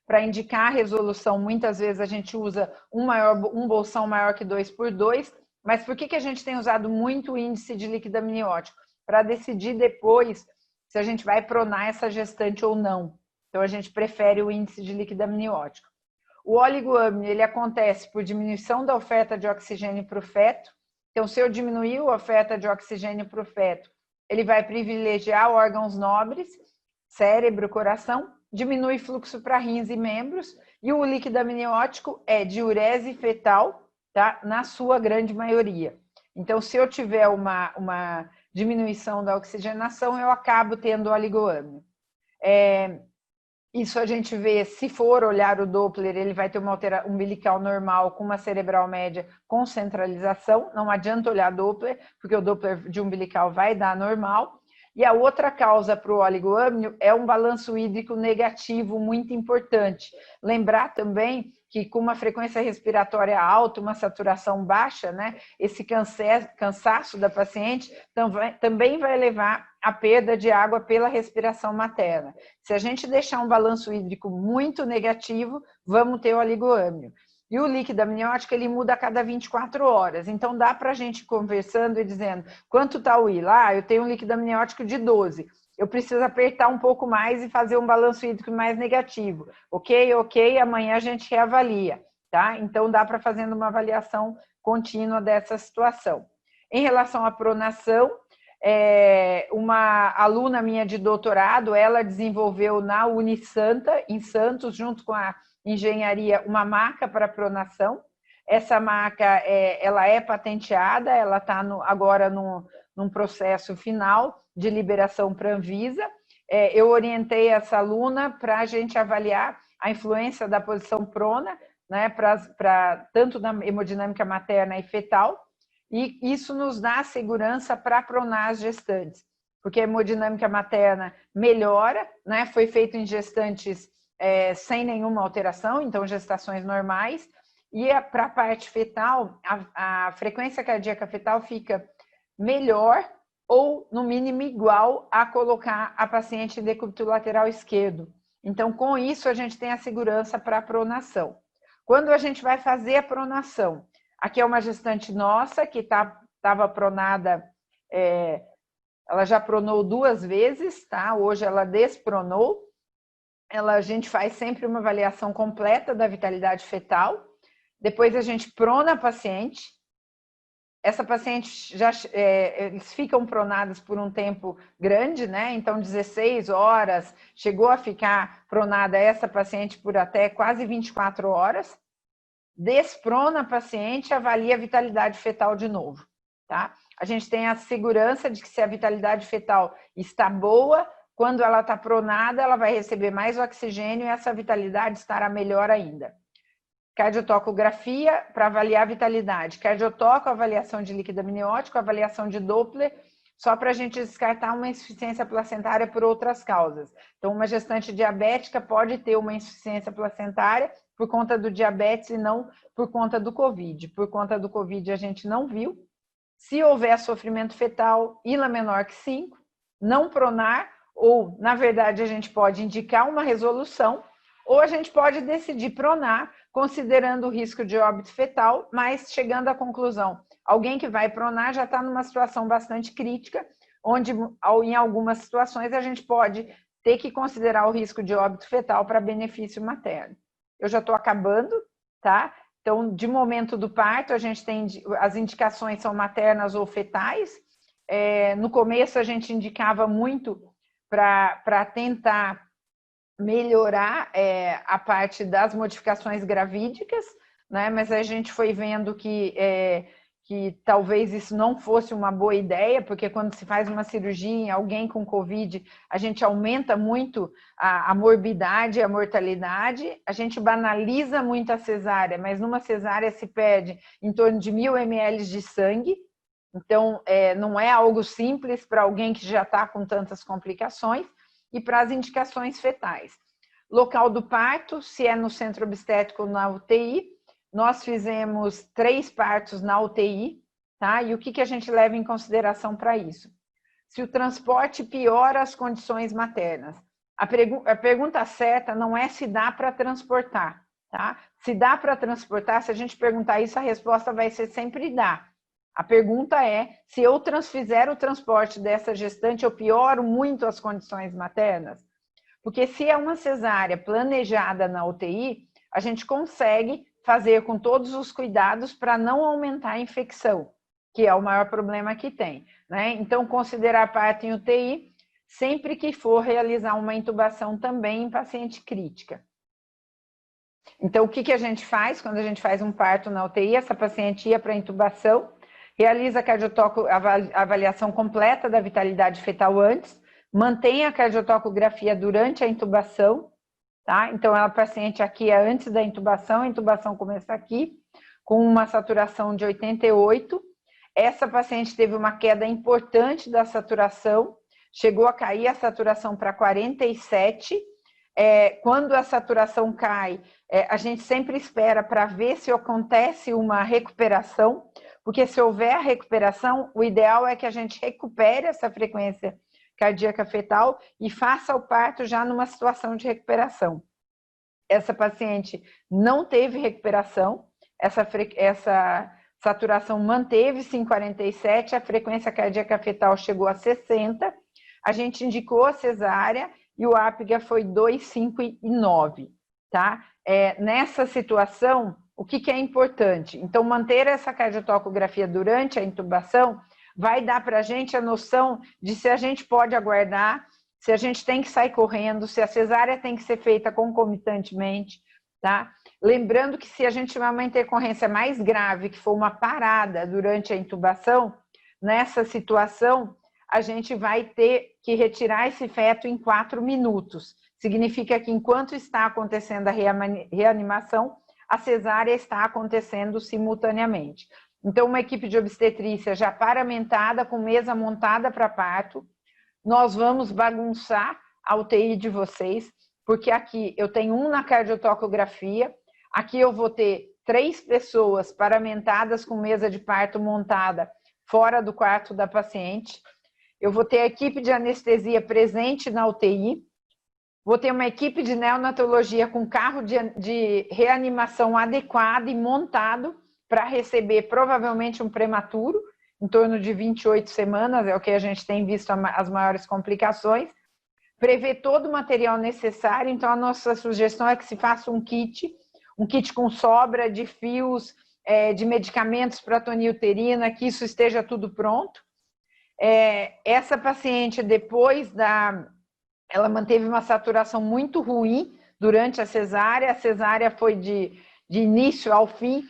Para indicar a resolução, muitas vezes a gente usa um bolsão maior que 2/2, mas por que a gente tem usado muito o índice de líquido amniótico? Para decidir depois se a gente vai pronar essa gestante ou não. Então, a gente prefere o índice de líquido amniótico. O oligoâmnio, ele acontece por diminuição da oferta de oxigênio para o feto. Então, se eu diminuir a oferta de oxigênio para o feto, ele vai privilegiar órgãos nobres, cérebro, coração, diminui fluxo para rins e membros, e o líquido amniótico é diurese fetal, tá? Na sua grande maioria. Então, se eu tiver uma diminuição da oxigenação, eu acabo tendo oligoâmnio. Isso a gente vê, se for olhar o Doppler, ele vai ter uma umbilical normal com uma cerebral média com centralização. Não adianta olhar Doppler, porque o Doppler de umbilical vai dar normal. E a outra causa para o oligoâmnio é um balanço hídrico negativo muito importante. Lembrar também que com uma frequência respiratória alta, uma saturação baixa, né, esse cansaço da paciente também vai levar à perda de água pela respiração materna. Se a gente deixar um balanço hídrico muito negativo, vamos ter oligoâmnio. E o líquido amniótico, ele muda a cada 24 horas. Então, dá para a gente ir conversando e dizendo, quanto está o I? Eu tenho um líquido amniótico de 12. Eu preciso apertar um pouco mais e fazer um balanço hídrico mais negativo. Ok, amanhã a gente reavalia. Tá? Então, dá para fazer uma avaliação contínua dessa situação. Em relação à pronação, uma aluna minha de doutorado, ela desenvolveu na Unisanta, em Santos, junto com a engenharia, uma maca para pronação. Essa maca ela é patenteada, ela está agora num processo final de liberação para a Anvisa. Eu orientei essa aluna para a gente avaliar a influência da posição prona, né, tanto na hemodinâmica materna e fetal, e isso nos dá segurança para pronar as gestantes, porque a hemodinâmica materna melhora, né, foi feito em gestantes sem nenhuma alteração, então gestações normais, e para a parte fetal, a frequência cardíaca fetal fica melhor ou, no mínimo, igual a colocar a paciente em decúbito lateral esquerdo. Então, com isso, a gente tem a segurança para a pronação. Quando a gente vai fazer a pronação, aqui é uma gestante nossa que estava pronada, ela já pronou 2 vezes, tá? Hoje ela despronou. A gente faz sempre uma avaliação completa da vitalidade fetal. Depois a gente prona a paciente. essa paciente eles ficam pronados por um tempo grande, né? Então, 16 horas, chegou a ficar pronada essa paciente por até quase 24 horas. Desprona a paciente, avalia a vitalidade fetal de novo, tá? A gente tem a segurança de que se a vitalidade fetal está boa, quando ela está pronada, ela vai receber mais oxigênio e essa vitalidade estará melhor ainda. Cardiotocografia para avaliar a vitalidade. Cardiotoco, avaliação de líquido amniótico, avaliação de Doppler, só para a gente descartar uma insuficiência placentária por outras causas. Então, uma gestante diabética pode ter uma insuficiência placentária por conta do diabetes e não por conta do Covid. Por conta do Covid, a gente não viu. Se houver sofrimento fetal, ILA menor que 5, não pronar, ou, na verdade, a gente pode indicar uma resolução, ou a gente pode decidir pronar, considerando o risco de óbito fetal, mas chegando à conclusão, alguém que vai pronar já está numa situação bastante crítica, onde em algumas situações a gente pode ter que considerar o risco de óbito fetal para benefício materno. Eu já estou acabando, tá? Então, de momento do parto, a gente tem as indicações são maternas ou fetais. No começo a gente indicava muito para tentar melhorar a parte das modificações gravídicas, né? Mas a gente foi vendo que talvez isso não fosse uma boa ideia, porque quando se faz uma cirurgia em alguém com Covid, a gente aumenta muito a morbidade e a mortalidade, a gente banaliza muito a cesárea, mas numa cesárea se perde em torno de 1.000 ml de sangue, então não é algo simples para alguém que já está com tantas complicações, e para as indicações fetais. Local do parto, se é no centro obstétrico ou na UTI, nós fizemos 3 partos na UTI, tá? E o que a gente leva em consideração para isso? Se o transporte piora as condições maternas. A pergunta certa não é se dá para transportar, tá? Se dá para transportar, se a gente perguntar isso, a resposta vai ser sempre dá. A pergunta é, se eu fizer o transporte dessa gestante, eu pioro muito as condições maternas? Porque se é uma cesárea planejada na UTI, a gente consegue fazer com todos os cuidados para não aumentar a infecção, que é o maior problema que tem, né? Então, considerar parto em UTI sempre que for realizar uma intubação também em paciente crítica. Então, o que a gente faz quando a gente faz um parto na UTI? Essa paciente ia para a intubação, realiza a avaliação completa da vitalidade fetal antes, mantém a cardiotocografia durante a intubação, tá? Então, a paciente aqui é antes da intubação, a intubação começa aqui, com uma saturação de 88. Essa paciente teve uma queda importante da saturação, chegou a cair a saturação para 47. Quando a saturação cai, a gente sempre espera para ver se acontece uma recuperação, porque se houver a recuperação, o ideal é que a gente recupere essa frequência cardíaca fetal e faça o parto já numa situação de recuperação. Essa paciente não teve recuperação, essa saturação manteve-se em 47, a frequência cardíaca fetal chegou a 60, a gente indicou a cesárea e o APGA foi 2, 5 e 9, tá? Nessa situação, o que é importante? Então, manter essa cardiotocografia durante a intubação vai dar para a gente a noção de se a gente pode aguardar, se a gente tem que sair correndo, se a cesárea tem que ser feita concomitantemente, tá? Lembrando que se a gente tiver uma intercorrência mais grave, que for uma parada durante a intubação, nessa situação, a gente vai ter que retirar esse feto em 4 minutos. Significa que enquanto está acontecendo a reanimação, a cesárea está acontecendo simultaneamente. Então, uma equipe de obstetrícia já paramentada, com mesa montada para parto, nós vamos bagunçar a UTI de vocês, porque aqui eu tenho um na cardiotocografia, aqui eu vou ter 3 pessoas paramentadas com mesa de parto montada fora do quarto da paciente, eu vou ter a equipe de anestesia presente na UTI, vou ter uma equipe de neonatologia com carro de reanimação adequado e montado para receber provavelmente um prematuro, em torno de 28 semanas, é o que a gente tem visto as maiores complicações, prever todo o material necessário, então a nossa sugestão é que se faça um kit com sobra de fios, de medicamentos para tonil uterina, que isso esteja tudo pronto. Essa paciente, ela manteve uma saturação muito ruim durante a cesárea foi de início ao fim,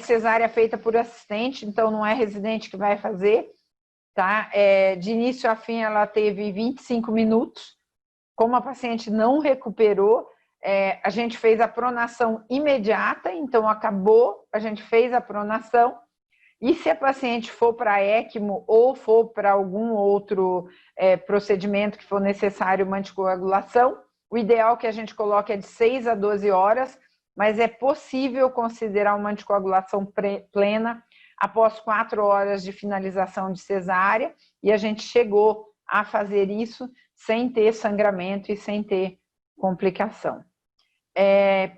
cesárea feita por assistente, então não é residente que vai fazer, tá? De início a fim ela teve 25 minutos, como a paciente não recuperou, a gente fez a pronação imediata, então acabou, a gente fez a pronação, e se a paciente for para ECMO ou for para algum outro procedimento que for necessário uma anticoagulação, o ideal que a gente coloque é de 6 a 12 horas, mas é possível considerar uma anticoagulação plena após 4 horas de finalização de cesárea, e a gente chegou a fazer isso sem ter sangramento e sem ter complicação.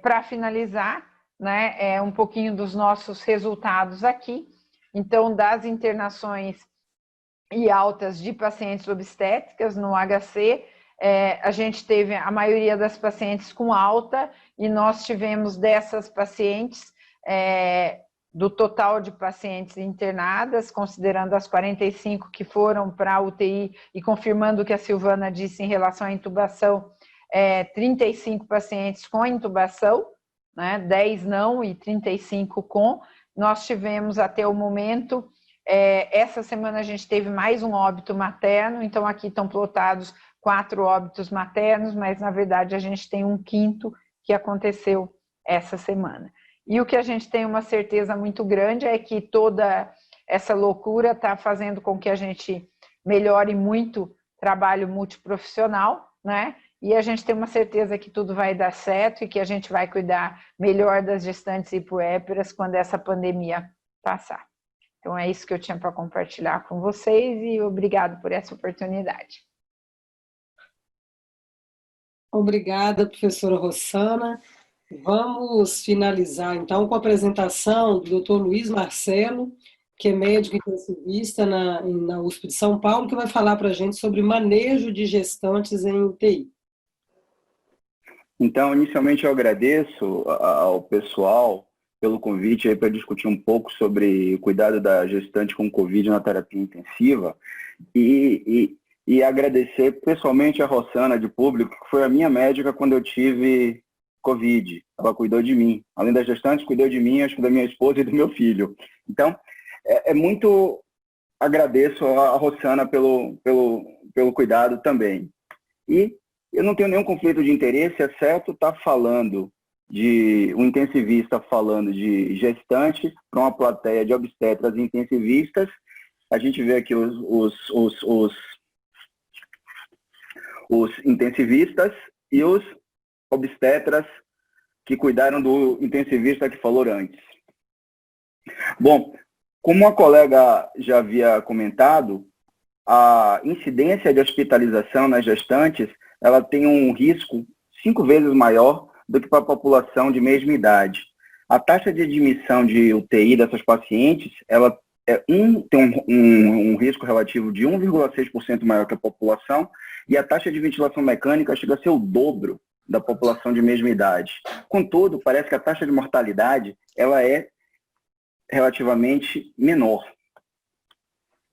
Para finalizar, né, um pouquinho dos nossos resultados aqui. Então, das internações e altas de pacientes obstétricas no HC, a gente teve a maioria das pacientes com alta, e nós tivemos dessas pacientes, do total de pacientes internadas, considerando as 45 que foram para a UTI e confirmando o que a Silvana disse em relação à intubação, 35 pacientes com intubação, né, 10 não e 35 com. Nós tivemos até o momento, essa semana a gente teve mais um óbito materno, então aqui estão plotados 4 óbitos maternos, mas na verdade a gente tem um quinto que aconteceu essa semana. E o que a gente tem uma certeza muito grande é que toda essa loucura está fazendo com que a gente melhore muito trabalho multiprofissional, né? E a gente tem uma certeza que tudo vai dar certo e que a gente vai cuidar melhor das gestantes e puérperas quando essa pandemia passar. Então é isso que eu tinha para compartilhar com vocês e obrigado por essa oportunidade. Obrigada, professora Rossana. Vamos finalizar, então, com a apresentação do Dr. Luiz Marcelo, que é médico intensivista na USP de São Paulo, que vai falar para a gente sobre manejo de gestantes em UTI. Então, inicialmente, eu agradeço ao pessoal pelo convite para discutir um pouco sobre o cuidado da gestante com Covid na terapia intensiva e agradecer pessoalmente a Rossana, de público, que foi a minha médica quando eu tive Covid. Ela cuidou de mim. Além da gestante, cuidou de mim, acho que da minha esposa e do meu filho. Então, muito agradeço a Rossana pelo cuidado também. E eu não tenho nenhum conflito de interesse, exceto estar falando um intensivista falando de gestante para uma plateia de obstetras e intensivistas. A gente vê aqui os intensivistas e os obstetras que cuidaram do intensivista que falou antes. Bom, como a colega já havia comentado, a incidência de hospitalização nas gestantes, ela tem um risco 5 vezes maior do que para a população de mesma idade. A taxa de admissão de UTI dessas pacientes, ela tem um risco relativo de 1,6% maior que a população, e a taxa de ventilação mecânica chega a ser o dobro da população de mesma idade. Contudo, parece que a taxa de mortalidade ela é relativamente menor.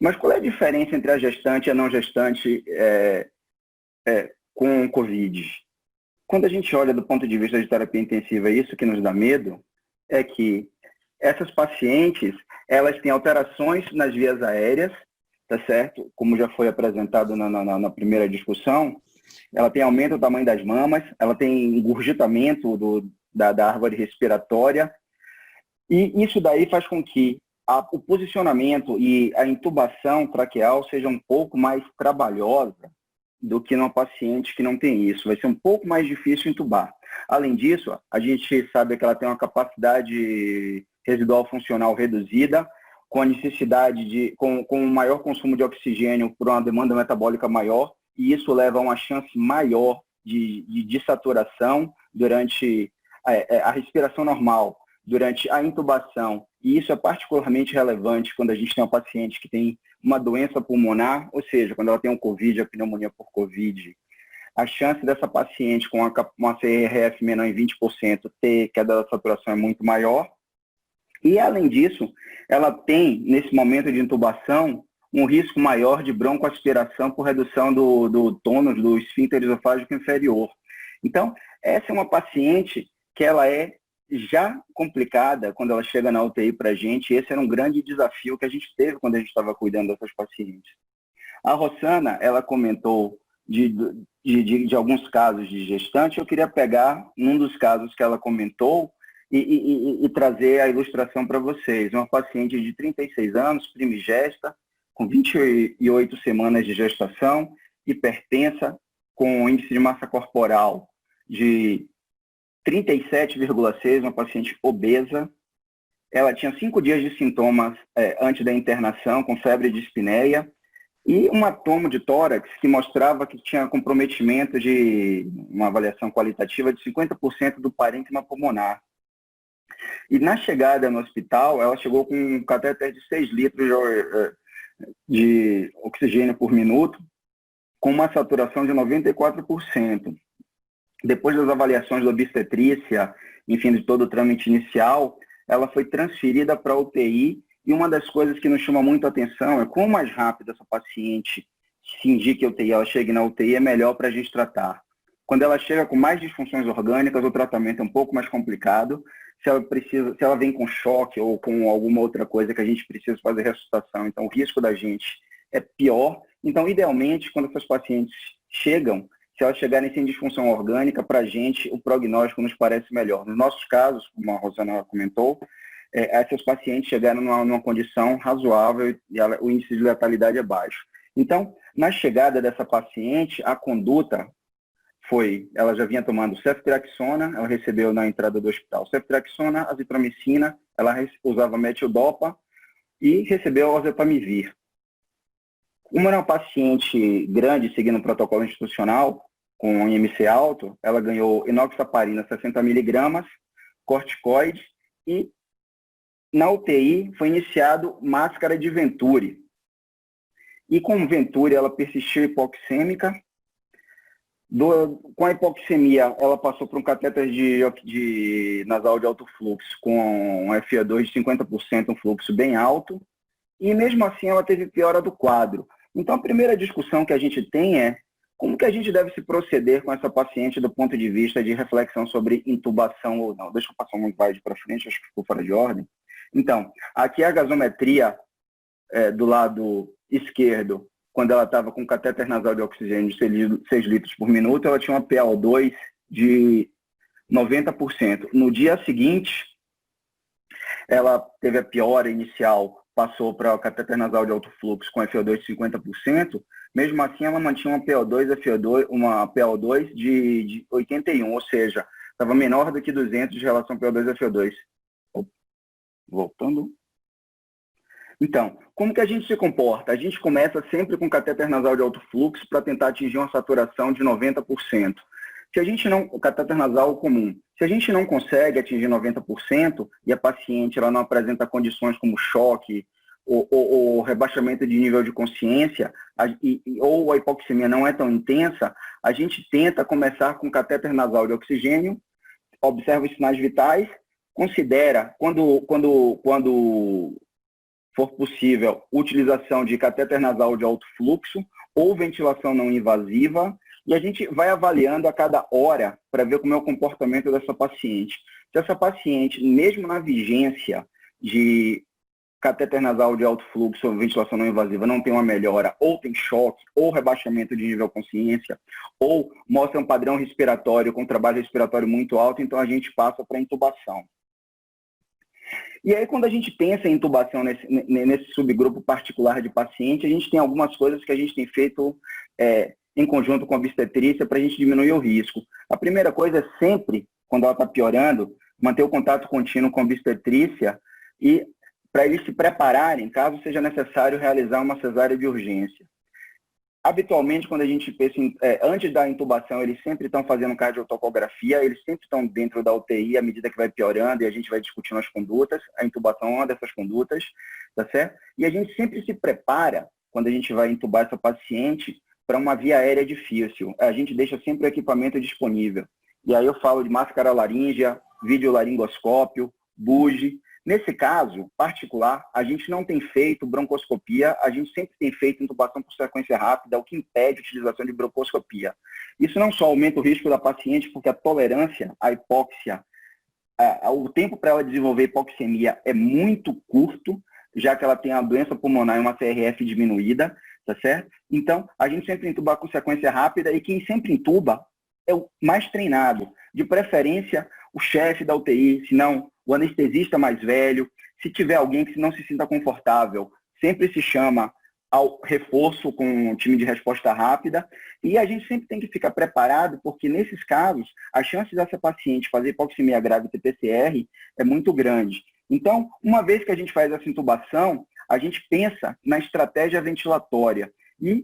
Mas qual é a diferença entre a gestante e a não gestante com Covid? Quando a gente olha do ponto de vista de terapia intensiva, isso que nos dá medo é que essas pacientes, elas têm alterações nas vias aéreas, tá certo? Como já foi apresentado na primeira discussão, ela tem aumento do tamanho das mamas, ela tem engurgitamento da árvore respiratória, e isso daí faz com que o posicionamento e a intubação traqueal seja um pouco mais trabalhosa do que numa paciente que não tem isso. Vai ser um pouco mais difícil intubar. Além disso, a gente sabe que ela tem uma capacidade residual funcional reduzida, com a necessidade com um maior consumo de oxigênio por uma demanda metabólica maior, e isso leva a uma chance maior de saturação durante a respiração normal, durante a intubação. E isso é particularmente relevante quando a gente tem uma paciente que tem uma doença pulmonar, ou seja, quando ela tem um COVID, a pneumonia por COVID. A chance dessa paciente com uma CRF menor em 20% ter queda da saturação é muito maior. E, além disso, ela tem, nesse momento de intubação, um risco maior de broncoaspiração por redução do tônus do esfíncter esofágico inferior. Então, essa é uma paciente que ela é já complicada quando ela chega na UTI para a gente. Esse era um grande desafio que a gente teve quando a gente estava cuidando dessas pacientes. A Rossana, ela comentou de alguns casos de gestante. Eu queria pegar um dos casos que ela comentou e trazer a ilustração para vocês. Uma paciente de 36 anos, primigesta, com 28 semanas de gestação, hipertensa, com índice de massa corporal de 37,6, uma paciente obesa. Ela tinha 5 dias de sintomas antes da internação, com febre de dispneia, e uma tomo de tórax que mostrava que tinha comprometimento de uma avaliação qualitativa de 50% do parênquima pulmonar. E na chegada no hospital, ela chegou com um catéter de 6 litros de oxigênio por minuto, com uma saturação de 94%. Depois das avaliações da obstetrícia, enfim, de todo o trâmite inicial, ela foi transferida para a UTI, e uma das coisas que nos chama muito a atenção é quanto mais rápido essa paciente se indique a UTI, ela chegue na UTI, é melhor para a gente tratar. Quando ela chega com mais disfunções orgânicas, o tratamento é um pouco mais complicado. Se ela vem com choque ou com alguma outra coisa que a gente precisa fazer ressuscitação, então o risco da gente é pior. Então, idealmente, quando essas pacientes chegam, se elas chegarem sem disfunção orgânica, para a gente o prognóstico nos parece melhor. Nos nossos casos, como a Rosana comentou, essas pacientes chegaram numa condição razoável e o índice de letalidade é baixo. Então, na chegada dessa paciente, a conduta foi, ela já vinha tomando ceftriaxona, ela recebeu na entrada do hospital ceftriaxona, azitromicina, ela usava metildopa e recebeu oseltamivir. Como era uma paciente grande, seguindo o protocolo institucional, com IMC alto, ela ganhou enoxaparina 60 miligramas, corticoide, e na UTI foi iniciado máscara de Venturi. E com Venturi ela persistiu hipoxêmica. Com a hipoxemia, ela passou por um catéter de nasal de alto fluxo, com um FA2 de 50%, um fluxo bem alto, e mesmo assim ela teve piora do quadro. Então a primeira discussão que a gente tem é como que a gente deve se proceder com essa paciente do ponto de vista de reflexão sobre intubação ou não. Deixa eu passar um slide para frente, acho que ficou fora de ordem. Então, aqui a gasometria do lado esquerdo, quando ela estava com catéter nasal de oxigênio de 6 litros por minuto, ela tinha uma PaO2 de 90%. No dia seguinte, ela teve a piora inicial, passou para o catéter nasal de alto fluxo com FO2 de 50%, mesmo assim ela mantinha uma PaO2 de 81, ou seja, estava menor do que 200 de relação PaO2 a FO2. Voltando. Então, como que a gente se comporta? A gente começa sempre com catéter nasal de alto fluxo para tentar atingir uma saturação de 90%. Se a gente não, o catéter nasal comum, se a gente não consegue atingir 90% e a paciente ela não apresenta condições como choque ou rebaixamento de nível de consciência, ou a hipoxemia não é tão intensa, a gente tenta começar com catéter nasal de oxigênio, observa os sinais vitais, considera, quando for possível, utilização de catéter nasal de alto fluxo ou ventilação não invasiva, e a gente vai avaliando a cada hora para ver como é o comportamento dessa paciente. Se essa paciente, mesmo na vigência de catéter nasal de alto fluxo ou ventilação não invasiva, não tem uma melhora, ou tem choque, ou rebaixamento de nível de consciência, ou mostra um padrão respiratório com trabalho respiratório muito alto, então a gente passa para intubação. E aí, quando a gente pensa em intubação nesse subgrupo particular de paciente, a gente tem algumas coisas que a gente tem feito em conjunto com a obstetrícia para a gente diminuir o risco. A primeira coisa é sempre, quando ela está piorando, manter o contato contínuo com a obstetrícia e para eles se prepararem, caso seja necessário realizar uma cesárea de urgência. Habitualmente, quando a gente pensa antes da intubação, eles sempre estão fazendo cardiotocografia, eles sempre estão dentro da UTI à medida que vai piorando e a gente vai discutindo as condutas. A intubação é uma dessas condutas, tá certo? E a gente sempre se prepara, quando a gente vai intubar essa paciente, para uma via aérea difícil. A gente deixa sempre o equipamento disponível. E aí eu falo de máscara laríngea, videolaringoscópio, bugie, Nesse caso particular, a gente não tem feito broncoscopia, a gente sempre tem feito intubação por sequência rápida, o que impede a utilização de broncoscopia. Isso não só aumenta o risco da paciente, porque a tolerância à hipóxia, o tempo para ela desenvolver hipoxemia é muito curto, já que ela tem a doença pulmonar e uma CRF diminuída, tá certo? Então, a gente sempre intuba com sequência rápida e quem sempre intuba é o mais treinado. De preferência, o chefe da UTI, se não, o anestesista mais velho. Se tiver alguém que não se sinta confortável, sempre se chama ao reforço com o time de resposta rápida. E a gente sempre tem que ficar preparado, porque nesses casos, a chance dessa paciente fazer hipoxemia grave TPCR é muito grande. Então, uma vez que a gente faz essa intubação, a gente pensa na estratégia ventilatória. E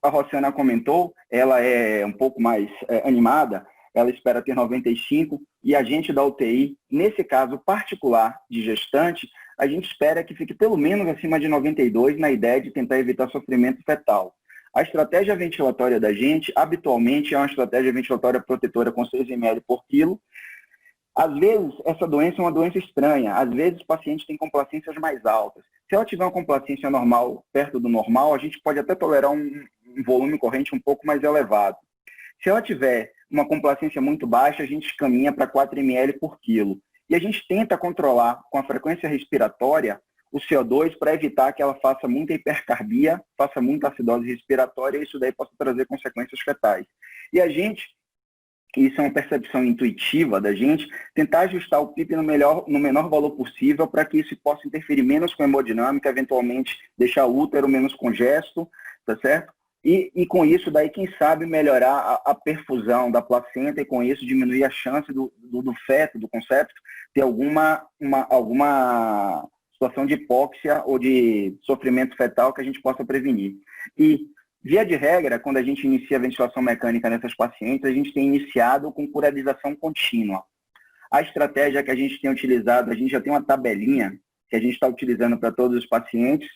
a Rosana comentou, ela é um pouco mais animada, ela espera ter 95, e a gente da UTI, nesse caso particular de gestante, a gente espera que fique pelo menos acima de 92, na ideia de tentar evitar sofrimento fetal. A estratégia ventilatória da gente, habitualmente, é uma estratégia ventilatória protetora com 6 ml por quilo. Às vezes, essa doença é uma doença estranha. Às vezes, o paciente tem complacências mais altas. Se ela tiver uma complacência normal, perto do normal, a gente pode até tolerar um volume corrente um pouco mais elevado. Se ela tiver uma complacência muito baixa, a gente caminha para 4 ml por quilo. E a gente tenta controlar com a frequência respiratória o CO2 para evitar que ela faça muita hipercarbia, faça muita acidose respiratória e isso daí possa trazer consequências fetais. E a gente, isso é uma percepção intuitiva da gente, tentar ajustar o PIP no menor valor possível para que isso possa interferir menos com a hemodinâmica, eventualmente deixar o útero menos congesto, tá certo? E com isso, daí, quem sabe, melhorar a perfusão da placenta e com isso diminuir a chance do feto, do concepto, ter alguma situação de hipóxia ou de sofrimento fetal que a gente possa prevenir. E, via de regra, quando a gente inicia a ventilação mecânica nessas pacientes, a gente tem iniciado com curarização contínua. A estratégia que a gente tem utilizado, a gente já tem uma tabelinha que a gente está utilizando para todos os pacientes.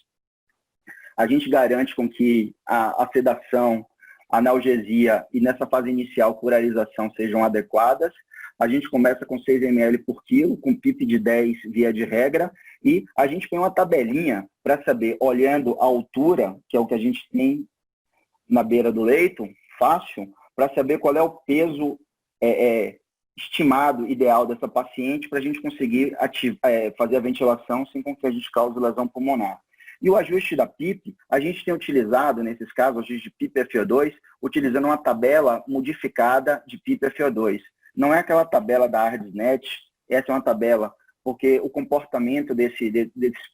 A gente garante com que a sedação, a analgesia e nessa fase inicial curarização sejam adequadas. A gente começa com 6 ml por quilo, com PIP de 10 via de regra, e a gente põe uma tabelinha para saber, olhando a altura, que é o que a gente tem na beira do leito, fácil, para saber qual é o peso estimado ideal dessa paciente para a gente conseguir fazer a ventilação sem com que a gente cause lesão pulmonar. E o ajuste da PIP, a gente tem utilizado, nesses casos, o ajuste de PIP FO2, utilizando uma tabela modificada de PIP FO2. Não é aquela tabela da ARDSNet, essa é uma tabela, porque o comportamento desse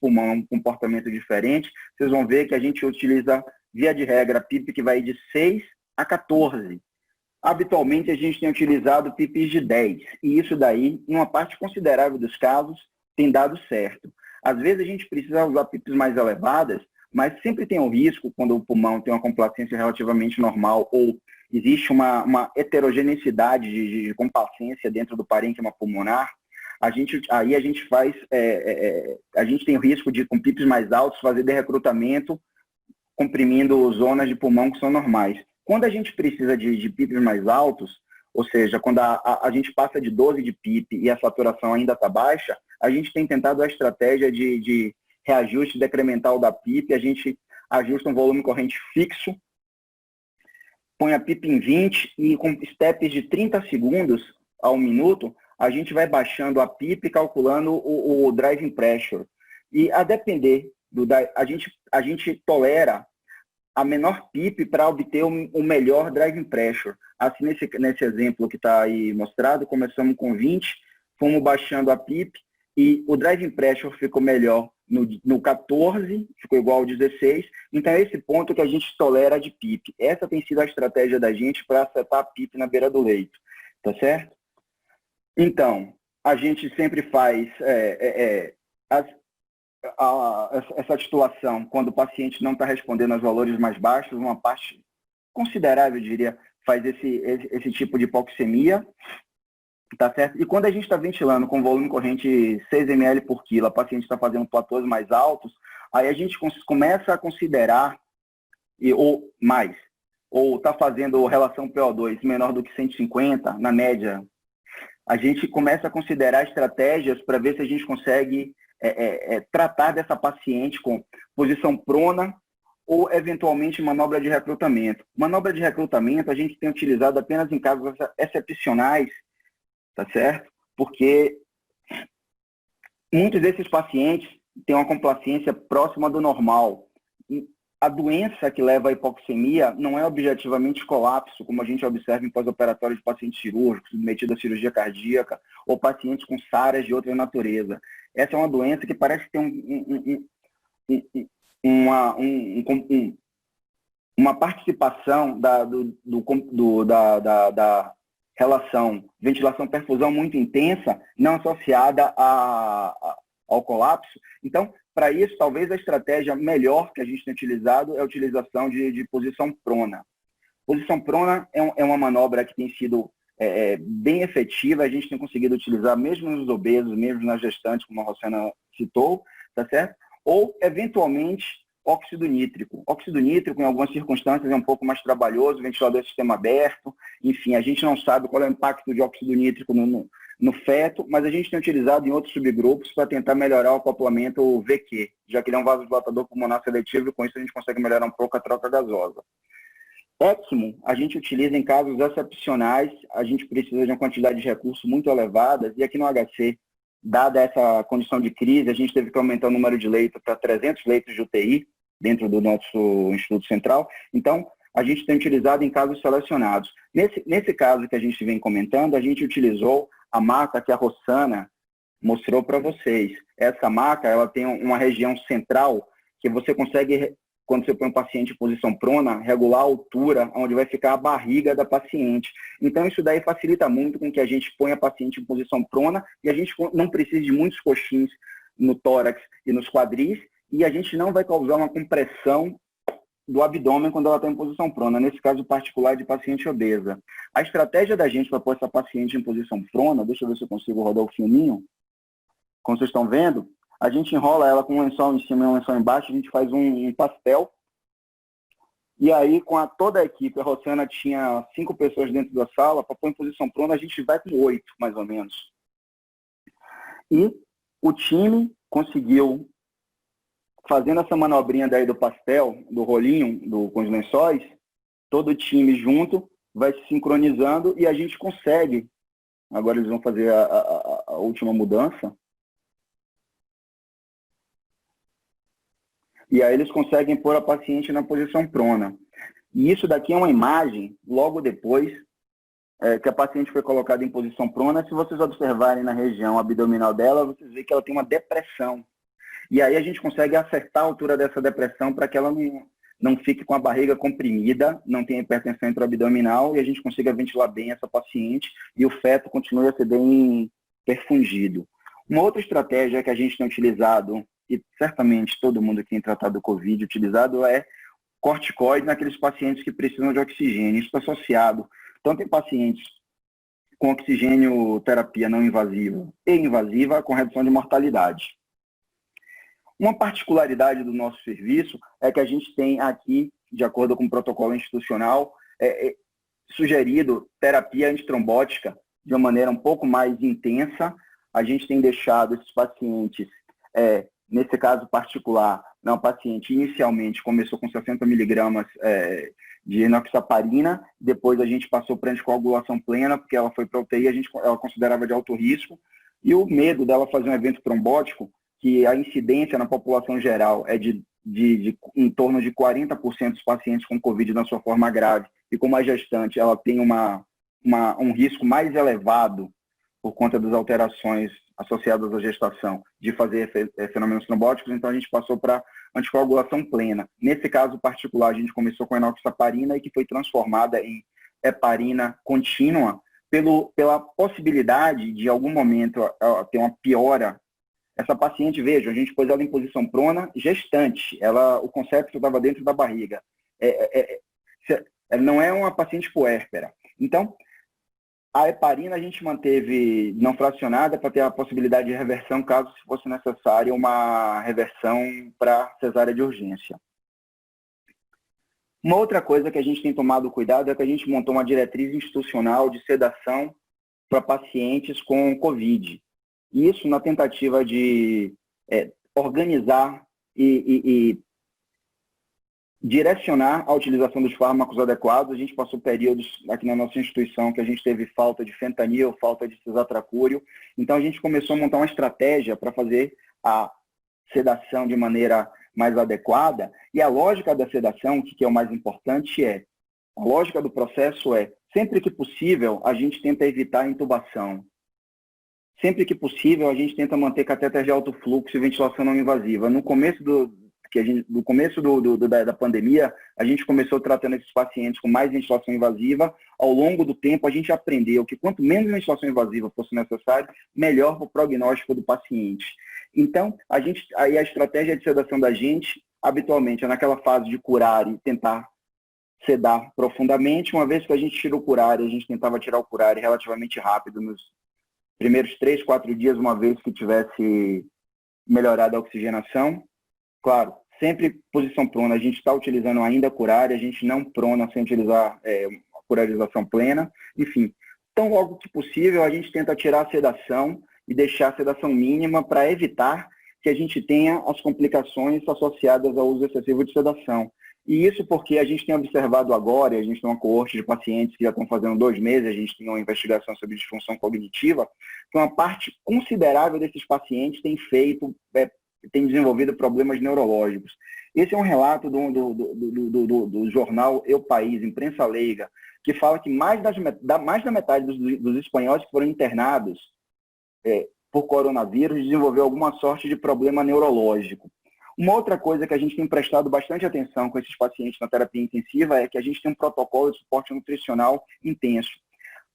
pulmão é um comportamento diferente. Vocês vão ver que a gente utiliza, via de regra, PIP que vai de 6 a 14. Habitualmente, a gente tem utilizado PIPs de 10. E isso daí, em uma parte considerável dos casos, tem dado certo. Às vezes a gente precisa usar PIPs mais elevadas, mas sempre tem um risco quando o pulmão tem uma complacência relativamente normal ou existe uma heterogeneidade de complacência dentro do parênquima pulmonar. A gente tem o risco de, com PIPs mais altos, fazer derrecrutamento, comprimindo zonas de pulmão que são normais. Quando a gente precisa de PIPs mais altos, ou seja, quando a gente passa de 12 de PIP e a saturação ainda está baixa, a gente tem tentado a estratégia de reajuste decremental da PIP, a gente ajusta um volume corrente fixo, põe a PIP em 20 e com steps de 30 segundos ao minuto, a gente vai baixando a PIP calculando o driving pressure. E a depender, a gente tolera a menor PIP para obter o melhor driving pressure. Assim, nesse exemplo que está aí mostrado, começamos com 20, fomos baixando a PIP e o driving pressure ficou melhor no 14, ficou igual ao 16. Então, é esse ponto que a gente tolera de PIP. Essa tem sido a estratégia da gente para acertar a PIP na beira do leito. Tá certo? Então, a gente sempre faz essa titulação quando o paciente não está respondendo aos valores mais baixos, uma parte considerável, eu diria, faz esse tipo de hipoxemia, tá certo? E quando a gente está ventilando com volume corrente 6 ml por quilo, a paciente está fazendo platôs mais altos, aí a gente começa a considerar, ou está fazendo relação PO2 menor do que 150, na média, a gente começa a considerar estratégias para ver se a gente consegue tratar dessa paciente com posição prona ou, eventualmente, manobra de recrutamento. Manobra de recrutamento a gente tem utilizado apenas em casos excepcionais, tá certo? Porque muitos desses pacientes têm uma complacência próxima do normal. A doença que leva à hipoxemia não é objetivamente colapso, como a gente observa em pós-operatório de pacientes cirúrgicos, submetidos à cirurgia cardíaca, ou pacientes com SARAs de outra natureza. Essa é uma doença que parece ter uma participação da relação ventilação-perfusão muito intensa, não associada ao colapso. Então, para isso, talvez a estratégia melhor que a gente tem utilizado é a utilização de posição prona. Posição prona é uma manobra que tem sido bem efetiva, a gente tem conseguido utilizar mesmo nos obesos, mesmo nas gestantes, como a Rosana citou, tá certo? Ou, eventualmente, óxido nítrico. Óxido nítrico, em algumas circunstâncias, é um pouco mais trabalhoso, ventilador de sistema aberto, enfim, a gente não sabe qual é o impacto de óxido nítrico no feto, mas a gente tem utilizado em outros subgrupos para tentar melhorar o acoplamento VQ, já que ele é um vasodilatador pulmonar seletivo e com isso a gente consegue melhorar um pouco a troca gasosa. ECMO, a gente utiliza em casos excepcionais, a gente precisa de uma quantidade de recursos muito elevadas e aqui no HC, dada essa condição de crise, a gente teve que aumentar o número de leitos para 300 leitos de UTI dentro do nosso Instituto Central. Então, a gente tem utilizado em casos selecionados. Nesse caso que a gente vem comentando, a gente utilizou a maca que a Rosana mostrou para vocês. Essa maca, ela tem uma região central que você consegue, quando você põe um paciente em posição prona, regular a altura onde vai ficar a barriga da paciente. Então, isso daí facilita muito com que a gente ponha a paciente em posição prona e a gente não precise de muitos coxins no tórax e nos quadris e a gente não vai causar uma compressão do abdômen quando ela está em posição prona, nesse caso particular de paciente obesa. A estratégia da gente para pôr essa paciente em posição prona, deixa eu ver se eu consigo rodar o filminho, como vocês estão vendo, a gente enrola ela com um lençol em cima e um lençol embaixo, a gente faz um pastel, e aí com toda a equipe, a Rosana tinha 5 pessoas dentro da sala, para pôr em posição prona, a gente vai com 8, mais ou menos. E o time conseguiu, fazendo essa manobrinha daí do pastel, do rolinho, com os lençóis, todo o time junto vai se sincronizando e a gente consegue, agora eles vão fazer a última mudança, e aí eles conseguem pôr a paciente na posição prona. E isso daqui é uma imagem, logo depois que a paciente foi colocada em posição prona, se vocês observarem na região abdominal dela, vocês veem que ela tem uma depressão. E aí a gente consegue acertar a altura dessa depressão para que ela não fique com a barriga comprimida, não tenha hipertensão intraabdominal e a gente consiga ventilar bem essa paciente e o feto continue a ser bem perfundido. Uma outra estratégia que a gente tem utilizado, e certamente todo mundo que tem tratado o COVID utilizado, é corticoide naqueles pacientes que precisam de oxigênio. Isso está associado tanto em pacientes com oxigênio terapia não invasiva e invasiva com redução de mortalidade. Uma particularidade do nosso serviço é que a gente tem aqui, de acordo com o protocolo institucional, sugerido terapia antitrombótica de uma maneira um pouco mais intensa. A gente tem deixado esses pacientes, nesse caso particular, o paciente inicialmente começou com 60 miligramas de enoxaparina, depois a gente passou para anticoagulação plena, porque ela foi para UTI, ela considerava de alto risco, e o medo dela fazer um evento trombótico, que a incidência na população geral é de em torno de 40% dos pacientes com Covid na sua forma grave, e como a gestante ela tem um risco mais elevado por conta das alterações associadas à gestação de fazer fenômenos trombóticos, então a gente passou para anticoagulação plena. Nesse caso particular, a gente começou com enoxaparina e que foi transformada em heparina contínua pela possibilidade de, em algum momento, ter uma piora. Essa paciente, veja, a gente pôs ela em posição prona, gestante. O concepto estava dentro da barriga. Não é uma paciente puérpera. Então, a heparina a gente manteve não fracionada para ter a possibilidade de reversão, caso fosse necessária uma reversão para cesárea de urgência. Uma outra coisa que a gente tem tomado cuidado é que a gente montou uma diretriz institucional de sedação para pacientes com Covid. Isso na tentativa de organizar e direcionar a utilização dos fármacos adequados. A gente passou períodos aqui na nossa instituição que a gente teve falta de fentanil, falta de cisatracúrio. Então, a gente começou a montar uma estratégia para fazer a sedação de maneira mais adequada. E a lógica da sedação, que é o mais importante, a lógica do processo sempre que possível, a gente tenta evitar a intubação. Sempre que possível, a gente tenta manter catéter de alto fluxo e ventilação não invasiva. No começo da pandemia, a gente começou tratando esses pacientes com mais ventilação invasiva. Ao longo do tempo, a gente aprendeu que quanto menos ventilação invasiva fosse necessário, melhor para o prognóstico do paciente. Então, aí a estratégia de sedação da gente, habitualmente, é naquela fase de curar e tentar sedar profundamente. Uma vez que a gente tira o curário, a gente tentava tirar o curário relativamente rápido, nos primeiros 3, 4 dias, uma vez que tivesse melhorado a oxigenação. Claro, sempre posição prona, a gente está utilizando ainda a curária, a gente não prona sem utilizar a curarização plena. Enfim, tão logo que possível, a gente tenta tirar a sedação e deixar a sedação mínima para evitar que a gente tenha as complicações associadas ao uso excessivo de sedação. E isso porque a gente tem observado agora, a gente tem uma coorte de pacientes que já estão fazendo 2 meses, a gente tem uma investigação sobre disfunção cognitiva, que uma parte considerável desses pacientes tem desenvolvido problemas neurológicos. Esse é um relato do jornal Eu País, imprensa leiga, que fala que mais da metade dos espanhóis que foram internados por coronavírus desenvolveu alguma sorte de problema neurológico. Uma outra coisa que a gente tem prestado bastante atenção com esses pacientes na terapia intensiva é que a gente tem um protocolo de suporte nutricional intenso.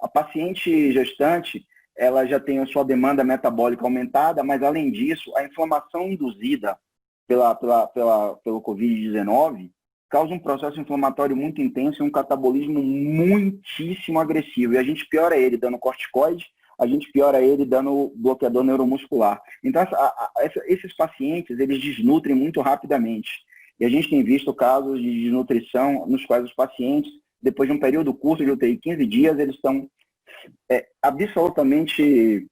A paciente gestante, ela já tem a sua demanda metabólica aumentada, mas além disso, a inflamação induzida pelo Covid-19 causa um processo inflamatório muito intenso e um catabolismo muitíssimo agressivo. E a gente piora ele dando corticoide, a gente piora ele dando bloqueador neuromuscular. Então, esses pacientes, eles desnutrem muito rapidamente. E a gente tem visto casos de desnutrição nos quais os pacientes, depois de um período curto de UTI, 15 dias, eles estão absolutamente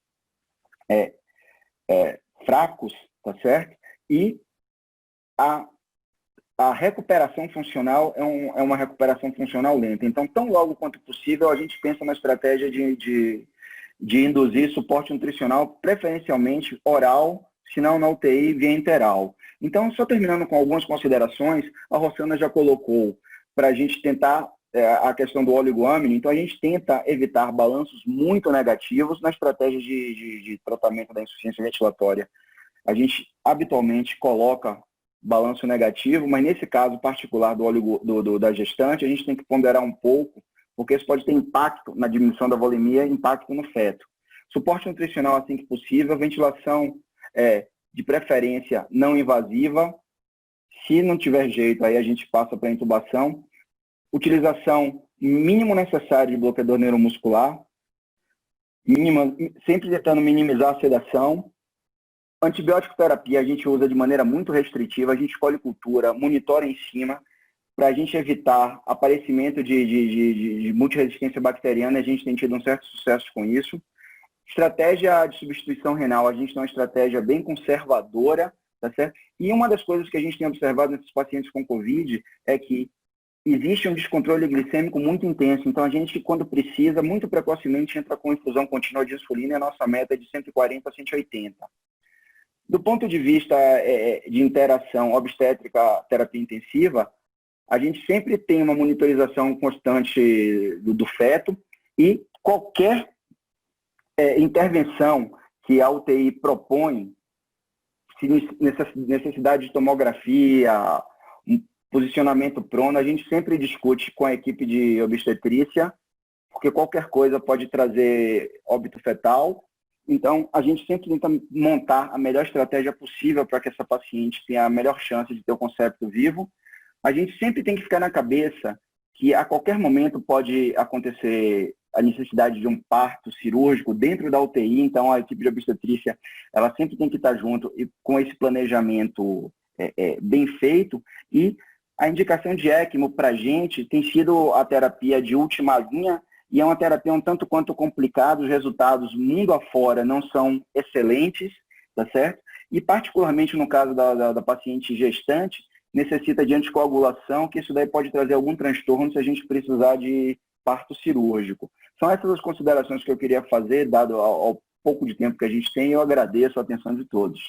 fracos, tá certo? E a recuperação funcional é uma recuperação funcional lenta. Então, tão logo quanto possível, a gente pensa na estratégia de induzir suporte nutricional, preferencialmente oral, se não na UTI, via enteral. Então, só terminando com algumas considerações, a Rossana já colocou para a gente tentar a questão do oligoamine. Então, a gente tenta evitar balanços muito negativos na estratégia de tratamento da insuficiência ventilatória. A gente habitualmente coloca balanço negativo, mas nesse caso particular da gestante, a gente tem que ponderar um pouco, porque isso pode ter impacto na diminuição da volemia e impacto no feto. Suporte nutricional assim que possível, ventilação de preferência não invasiva. Se não tiver jeito, aí a gente passa para intubação. Utilização mínimo necessário de bloqueador neuromuscular, sempre tentando minimizar a sedação. Antibiótico terapia a gente usa de maneira muito restritiva, a gente escolhe cultura, monitora em cima, para a gente evitar aparecimento de multiresistência bacteriana. A gente tem tido um certo sucesso com isso. Estratégia de substituição renal, a gente tem uma estratégia bem conservadora, tá certo? E uma das coisas que a gente tem observado nesses pacientes com Covid é que existe um descontrole glicêmico muito intenso. Então, a gente, quando precisa, muito precocemente entra com infusão contínua de insulina e a nossa meta é de 140 a 180. Do ponto de vista de interação obstétrica-terapia intensiva, a gente sempre tem uma monitorização constante do feto e qualquer intervenção que a UTI propõe, necessidade de tomografia, posicionamento prono, a gente sempre discute com a equipe de obstetrícia, porque qualquer coisa pode trazer óbito fetal. Então, a gente sempre tenta montar a melhor estratégia possível para que essa paciente tenha a melhor chance de ter o concepto vivo. A gente sempre tem que ficar na cabeça que a qualquer momento pode acontecer a necessidade de um parto cirúrgico dentro da UTI, então a equipe de obstetrícia ela sempre tem que estar junto e com esse planejamento bem feito. E a indicação de ECMO para a gente tem sido a terapia de última linha e é uma terapia um tanto quanto complicada, os resultados mundo afora não são excelentes, tá certo? e particularmente no caso da paciente gestante, necessita de anticoagulação, que isso daí pode trazer algum transtorno se a gente precisar de parto cirúrgico. São essas as considerações que eu queria fazer, dado ao pouco de tempo que a gente tem, e eu agradeço a atenção de todos.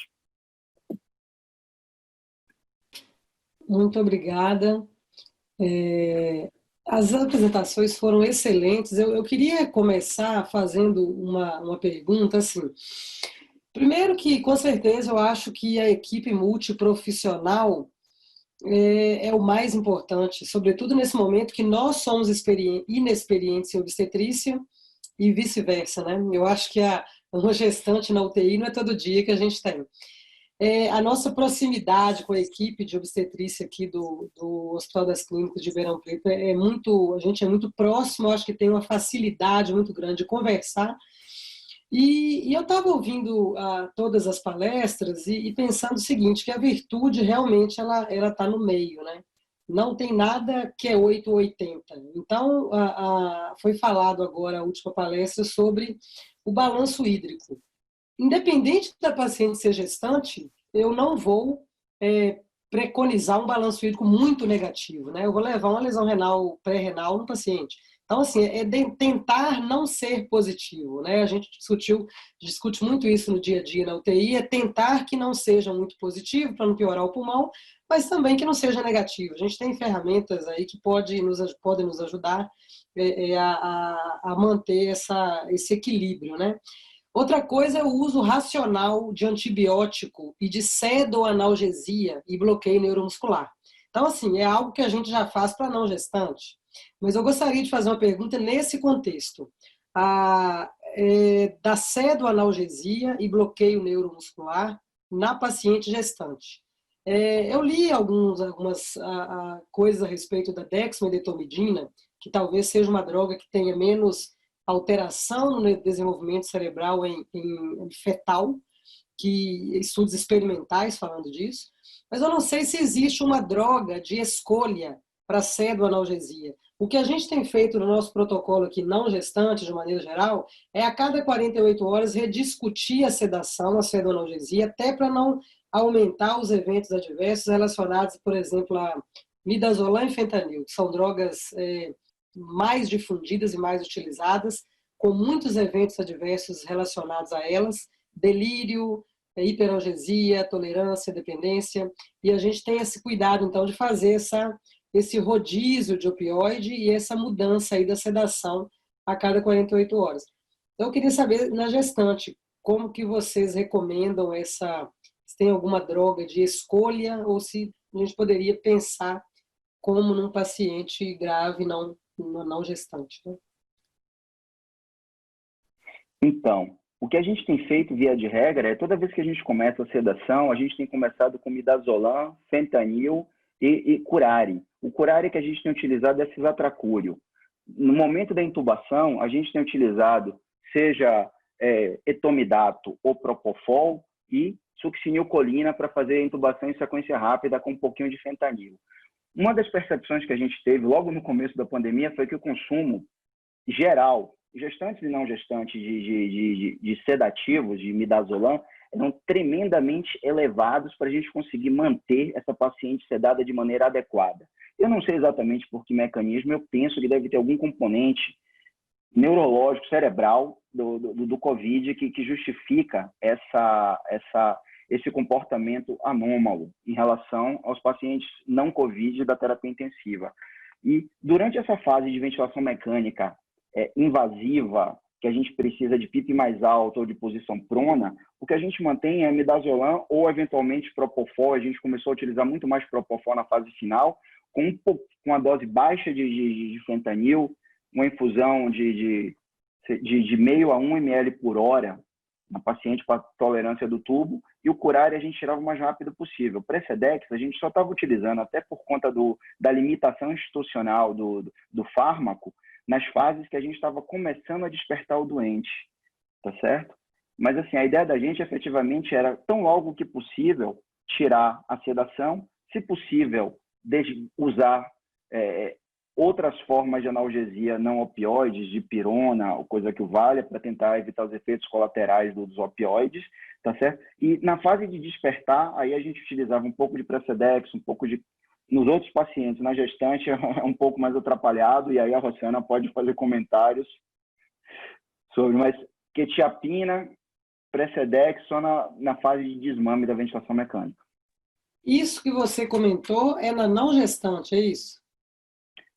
Muito obrigada. As apresentações foram excelentes. Eu queria começar fazendo uma pergunta, assim. Primeiro que, com certeza, eu acho que a equipe multiprofissional é o mais importante, sobretudo nesse momento que nós somos inexperientes em obstetrícia e vice-versa, né? Eu acho que uma gestante na UTI não é todo dia que a gente tem. A nossa proximidade com a equipe de obstetrícia aqui do Hospital das Clínicas de Ribeirão Preto a gente é muito próximo, eu acho que tem uma facilidade muito grande de conversar. E eu estava ouvindo todas as palestras e pensando o seguinte, que a virtude realmente ela está no meio, né? Não tem nada que é 8 ou 80. Então, foi falado agora a última palestra sobre o balanço hídrico. Independente da paciente ser gestante, eu não vou preconizar um balanço hídrico muito negativo, né? Eu vou levar uma lesão renal, pré-renal no paciente. Então, assim, tentar não ser positivo, né? A gente discute muito isso no dia a dia na UTI, tentar que não seja muito positivo para não piorar o pulmão, mas também que não seja negativo. A gente tem ferramentas aí que podem nos ajudar a manter esse equilíbrio, né? Outra coisa é o uso racional de antibiótico e de pseudoanalgesia e bloqueio neuromuscular. Então, assim, é algo que a gente já faz para não gestante. Mas eu gostaria de fazer uma pergunta nesse contexto. Da pseudoanalgesia e bloqueio neuromuscular na paciente gestante. Eu li algumas coisas a respeito da dexmedetomidina, que talvez seja uma droga que tenha menos alteração no desenvolvimento cerebral em fetal, que estudos experimentais falando disso, mas eu não sei se existe uma droga de escolha para pseudoanalgesia. O que a gente tem feito no nosso protocolo aqui, não gestante, de maneira geral, é a cada 48 horas rediscutir a sedação, a pseudoanalgesia, até para não aumentar os eventos adversos relacionados, por exemplo, a midazolam e fentanil, que são drogas mais difundidas e mais utilizadas, com muitos eventos adversos relacionados a elas, delírio, hiperalgesia, tolerância, dependência, e a gente tem esse cuidado, então, de fazer esse rodízio de opioide e essa mudança aí da sedação a cada 48 horas. Então, eu queria saber, na gestante, como que vocês recomendam se tem alguma droga de escolha ou se a gente poderia pensar como num paciente grave não gestante, né? Então, o que a gente tem feito, via de regra, é toda vez que a gente começa a sedação, a gente tem começado com midazolam, fentanil e curare. O curare que a gente tem utilizado é cisatracúrio. No momento da intubação, a gente tem utilizado, seja etomidato ou propofol e succinilcolina para fazer a intubação em sequência rápida com um pouquinho de fentanil. Uma das percepções que a gente teve logo no começo da pandemia foi que o consumo geral, gestantes e não gestantes de sedativos, de midazolam, eram tremendamente elevados para a gente conseguir manter essa paciente sedada de maneira adequada. Eu não sei exatamente por que mecanismo, eu penso que deve ter algum componente neurológico, cerebral do COVID que justifica esse comportamento anômalo em relação aos pacientes não COVID da terapia intensiva. E durante essa fase de ventilação mecânica invasiva, que a gente precisa de PIP mais alto ou de posição prona, o que a gente mantém é midazolam ou, eventualmente, propofol. A gente começou a utilizar muito mais propofol na fase final, com a dose baixa de fentanil, uma infusão de meio a 1 ml por hora, na paciente com a tolerância do tubo, e o curare a gente tirava o mais rápido possível. O Precedex a gente só estava utilizando, até por conta da limitação institucional do fármaco, nas fases que a gente estava começando a despertar o doente, tá certo? Mas, assim, a ideia da gente, efetivamente, era, tão logo que possível, tirar a sedação, se possível, usar outras formas de analgesia não opioides, de pirona, ou coisa que o valha, para tentar evitar os efeitos colaterais dos opioides, tá certo? E na fase de despertar, aí a gente utilizava um pouco de Precedex, um pouco de... Nos outros pacientes, na gestante, é um pouco mais atrapalhado, e aí a Rosana pode fazer comentários sobre, mas quetiapina, Precedex, só na fase de desmame da ventilação mecânica. Isso que você comentou é na não gestante, é isso?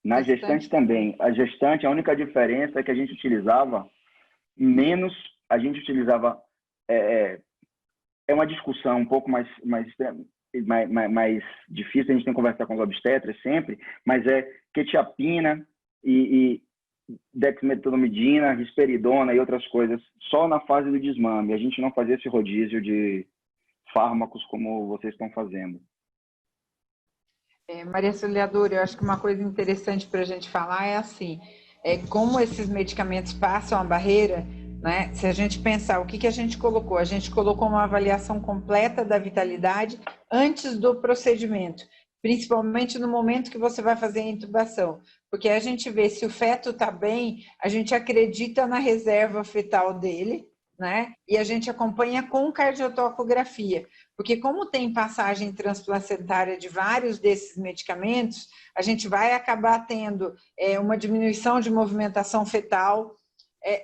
Na gestante também. A gestante, a única diferença é que a gente utilizava menos, é uma discussão um pouco mais difícil, a gente tem que conversar com os obstetras sempre, mas é quetiapina e dexmedetomidina, risperidona e outras coisas, só na fase do desmame. A gente não fazia esse rodízio de fármacos como vocês estão fazendo. Maria Auxiliadora, eu acho que uma coisa interessante para a gente falar é assim, como esses medicamentos passam a barreira, né? Se a gente pensar o que a gente colocou uma avaliação completa da vitalidade antes do procedimento, principalmente no momento que você vai fazer a intubação, porque a gente vê se o feto está bem, a gente acredita na reserva fetal dele, né? E a gente acompanha com cardiotocografia, porque como tem passagem transplacentária de vários desses medicamentos, a gente vai acabar tendo uma diminuição de movimentação fetal.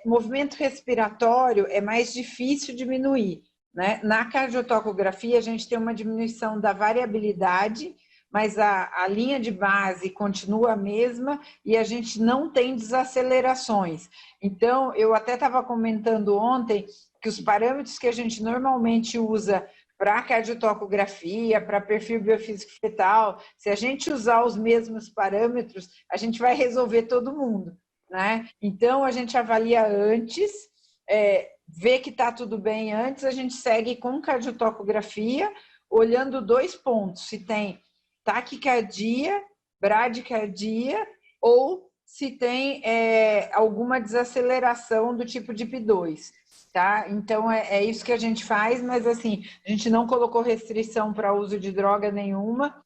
Movimento respiratório é mais difícil diminuir, né? Na cardiotocografia, a gente tem uma diminuição da variabilidade, mas a linha de base continua a mesma e a gente não tem desacelerações. Então, eu até estava comentando ontem que os parâmetros que a gente normalmente usa para cardiotocografia, para perfil biofísico fetal, se a gente usar os mesmos parâmetros, a gente vai resolver todo mundo, né? Então, a gente avalia antes, vê que está tudo bem antes, a gente segue com cardiotocografia, olhando 2 pontos, se tem taquicardia, bradicardia ou se tem alguma desaceleração do tipo de DIP2, tá? Então, é isso que a gente faz, mas assim, a gente não colocou restrição para uso de droga nenhuma.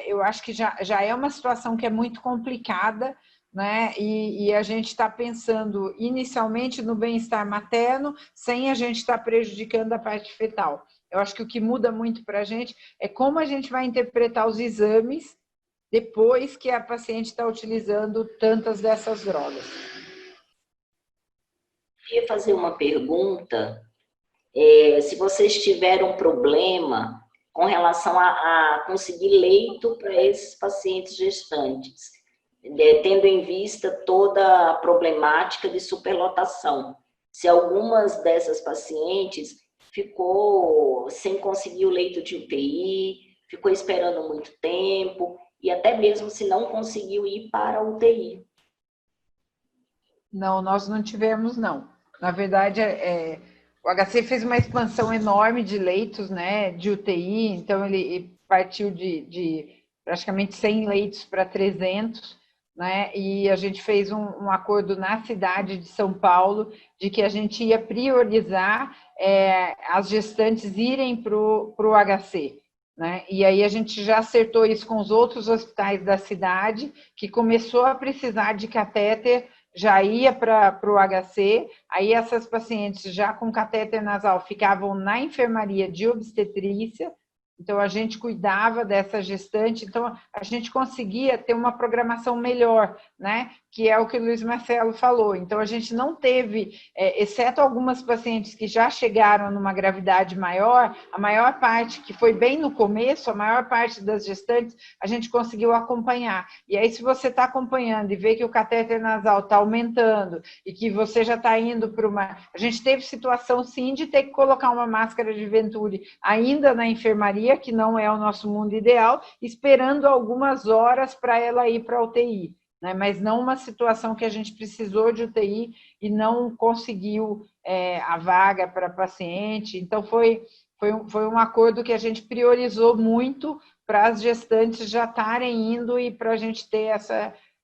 Eu acho que já é uma situação que é muito complicada, né? E a gente está pensando inicialmente no bem-estar materno, sem a gente estar prejudicando a parte fetal. Eu acho que o que muda muito para a gente é como a gente vai interpretar os exames depois que a paciente está utilizando tantas dessas drogas. Eu queria fazer uma pergunta. Se vocês tiveram um problema com relação a conseguir leito para esses pacientes gestantes, tendo em vista toda a problemática de superlotação. Se algumas dessas pacientes ficou sem conseguir o leito de UTI, ficou esperando muito tempo, e até mesmo se não conseguiu ir para a UTI. Não, nós não tivemos, não. Na verdade, o HC fez uma expansão enorme de leitos, né, de UTI, então ele partiu de praticamente 100 leitos para 300, né, e a gente fez um acordo na cidade de São Paulo de que a gente ia priorizar as gestantes irem para o HC. Né? E aí a gente já acertou isso com os outros hospitais da cidade, que começou a precisar de catéter, já ia para o HC, aí essas pacientes já com catéter nasal ficavam na enfermaria de obstetrícia, então a gente cuidava dessa gestante, então a gente conseguia ter uma programação melhor, né? Que é o que o Luiz Marcelo falou. Então a gente não teve, exceto algumas pacientes que já chegaram numa gravidade maior, a maior parte, que foi bem no começo, a maior parte das gestantes, a gente conseguiu acompanhar. E aí, se você está acompanhando e vê que o catéter nasal está aumentando e que você já está indo para uma... A gente teve situação, sim, de ter que colocar uma máscara de Venturi ainda na enfermaria, que não é o nosso mundo ideal, esperando algumas horas para ela ir para a UTI. Né, mas não uma situação que a gente precisou de UTI e não conseguiu a vaga para paciente. Então, foi um acordo que a gente priorizou muito para as gestantes já estarem indo e para a gente ter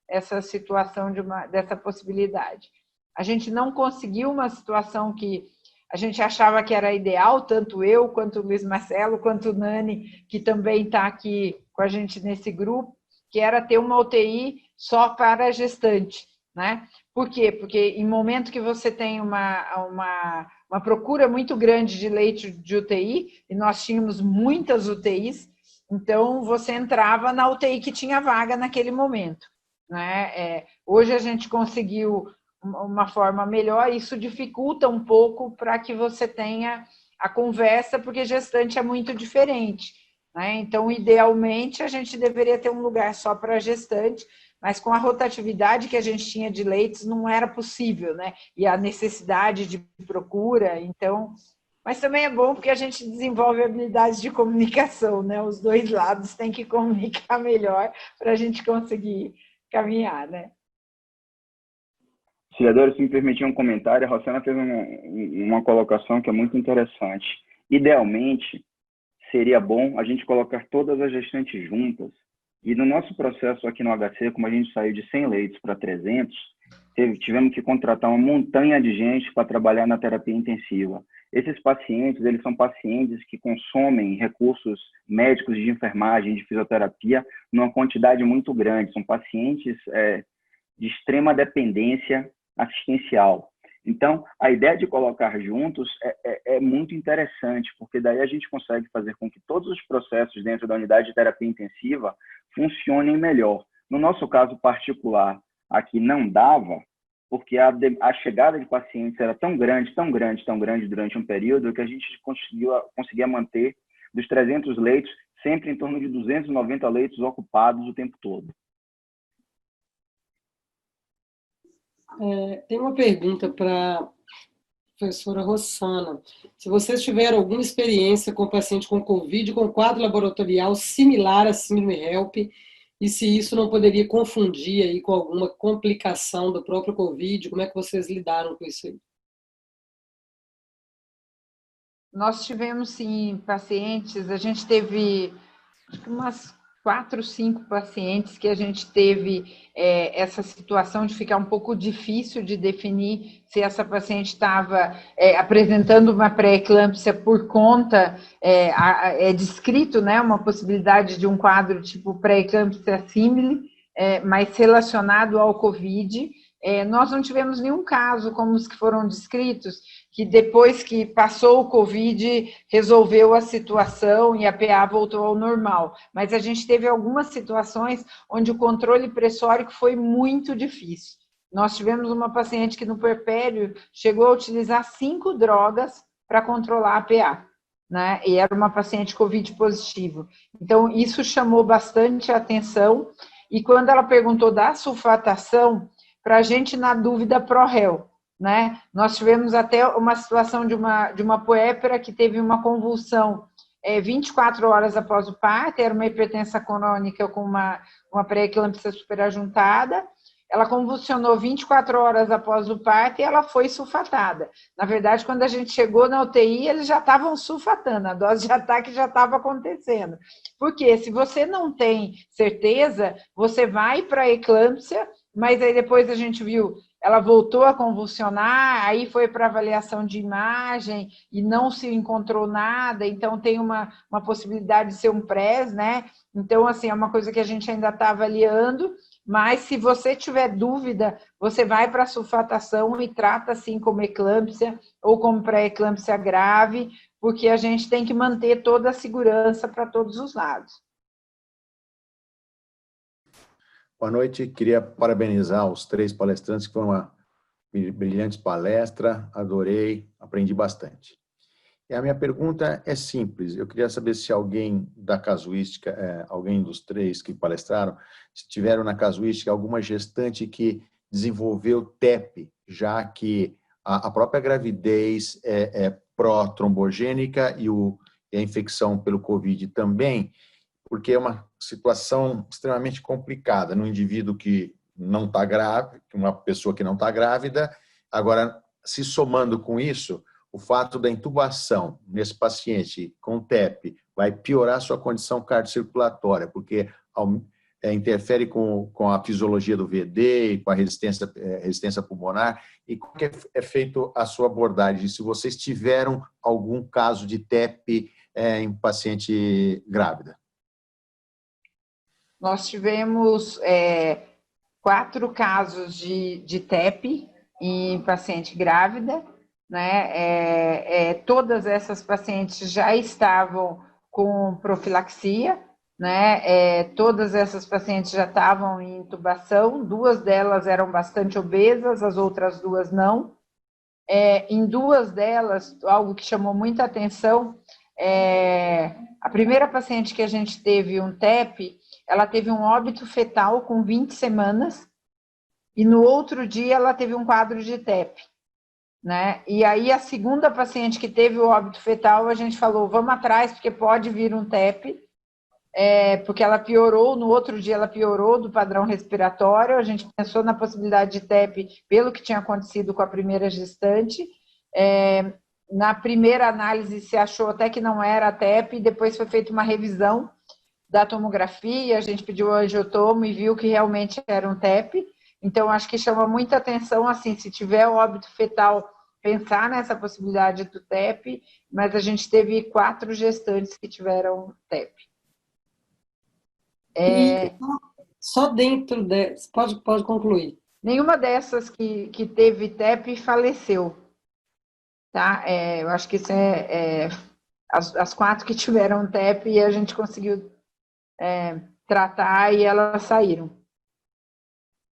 essa situação dessa possibilidade. A gente não conseguiu uma situação que a gente achava que era ideal, tanto eu, quanto o Luiz Marcelo, quanto o Nani, que também está aqui com a gente nesse grupo, que era ter uma UTI só para gestante, né? Por quê? Porque em momento que você tem uma procura muito grande de leite de UTI, e nós tínhamos muitas UTIs, então você entrava na UTI que tinha vaga naquele momento, né? Hoje a gente conseguiu uma forma melhor, isso dificulta um pouco para que você tenha a conversa, porque gestante é muito diferente, né? Então, idealmente, a gente deveria ter um lugar só para gestante, mas com a rotatividade que a gente tinha de leitos, não era possível, né? E a necessidade de procura, então... Mas também é bom porque a gente desenvolve habilidades de comunicação, né? Os dois lados têm que comunicar melhor para a gente conseguir caminhar, né? Auxiliadora, se me permitir um comentário, a Rosana fez uma colocação que é muito interessante. Idealmente, seria bom a gente colocar todas as gestantes juntas. E no nosso processo aqui no HC, como a gente saiu de 100 leitos para 300, tivemos que contratar uma montanha de gente para trabalhar na terapia intensiva. Esses pacientes, eles são pacientes que consomem recursos médicos de enfermagem, de fisioterapia, numa quantidade muito grande. São pacientes de extrema dependência assistencial. Então, a ideia de colocar juntos é muito interessante, porque daí a gente consegue fazer com que todos os processos dentro da unidade de terapia intensiva funcionem melhor. No nosso caso particular, aqui não dava, porque a chegada de pacientes era tão grande durante um período que a gente conseguia manter dos 300 leitos sempre em torno de 290 leitos ocupados o tempo todo. Tem uma pergunta para a professora Rossana. Se vocês tiveram alguma experiência com paciente com Covid, com quadro laboratorial similar a síndrome HELP, e se isso não poderia confundir aí com alguma complicação do próprio Covid, como é que vocês lidaram com isso aí? Nós tivemos, sim, pacientes, a gente teve umas 4, 5 pacientes que a gente teve essa situação de ficar um pouco difícil de definir se essa paciente estava apresentando uma pré-eclâmpsia por conta, é descrito, né, uma possibilidade de um quadro tipo pré-eclâmpsia símile, mas relacionado ao COVID. Nós não tivemos nenhum caso como os que foram descritos, que depois que passou o Covid, resolveu a situação e a PA voltou ao normal. Mas a gente teve algumas situações onde o controle pressórico foi muito difícil. Nós tivemos uma paciente que no puerpério chegou a utilizar 5 drogas para controlar a PA, né? E era uma paciente Covid positivo. Então, isso chamou bastante a atenção. E quando ela perguntou da sulfatação, para a gente, na dúvida, ProHel, né? Nós tivemos até uma situação de uma puérpera que teve uma convulsão 24 horas após o parto, era uma hipertensão crônica com uma pré-eclâmpsia superajuntada, ela convulsionou 24 horas após o parto e ela foi sulfatada. Na verdade, quando a gente chegou na UTI, eles já estavam sulfatando, a dose de ataque já estava acontecendo. Porque se você não tem certeza, você vai para a eclâmpsia, mas aí depois a gente viu, ela voltou a convulsionar, aí foi para avaliação de imagem e não se encontrou nada, então tem uma possibilidade de ser um PRES, né? Então, assim, é uma coisa que a gente ainda está avaliando, mas se você tiver dúvida, você vai para a sulfatação e trata assim como eclâmpsia ou como pré-eclâmpsia grave, porque a gente tem que manter toda a segurança para todos os lados. Boa noite, queria parabenizar os 3 palestrantes, que foi uma brilhante palestra, adorei, aprendi bastante. E a minha pergunta é simples, eu queria saber se alguém da casuística, alguém dos 3 que palestraram, se tiveram na casuística alguma gestante que desenvolveu TEP, já que a própria gravidez é pró-trombogênica e a infecção pelo COVID também, porque é uma situação extremamente complicada no indivíduo que não está grávida, uma pessoa que não está grávida. Agora, se somando com isso, o fato da intubação nesse paciente com TEP vai piorar sua condição cardiocirculatória, porque interfere com a fisiologia do VD e com a resistência pulmonar. E como é feito a sua abordagem? Se vocês tiveram algum caso de TEP em paciente grávida? Nós tivemos 4 casos de TEP em paciente grávida, né? Todas essas pacientes já estavam com profilaxia, né? Todas essas pacientes já estavam em intubação, 2 delas eram bastante obesas, as outras 2 não. Em 2 delas, algo que chamou muita atenção, a primeira paciente que a gente teve um TEP, ela teve um óbito fetal com 20 semanas, e no outro dia ela teve um quadro de TEP, né? E aí a segunda paciente que teve o óbito fetal, a gente falou, vamos atrás, porque pode vir um TEP, porque ela piorou, no outro dia ela piorou do padrão respiratório, a gente pensou na possibilidade de TEP pelo que tinha acontecido com a primeira gestante. Na primeira análise se achou até que não era TEP, depois foi feita uma revisão da tomografia, a gente pediu o angiotomo e viu que realmente era um TEP. Então, acho que chama muita atenção, assim, se tiver o óbito fetal, pensar nessa possibilidade do TEP, mas a gente teve 4 gestantes que tiveram TEP. E só dentro pode concluir. Nenhuma dessas que teve TEP faleceu, tá? Eu acho que isso as 4 que tiveram TEP a gente conseguiu tratar e elas saíram.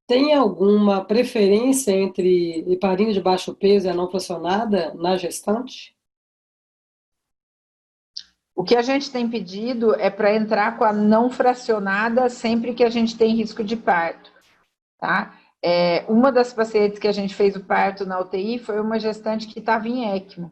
Tem alguma preferência entre heparina de baixo peso e a não fracionada na gestante? O que a gente tem pedido é para entrar com a não fracionada sempre que a gente tem risco de parto, tá? Uma das pacientes que a gente fez o parto na UTI foi uma gestante que estava em ECMO.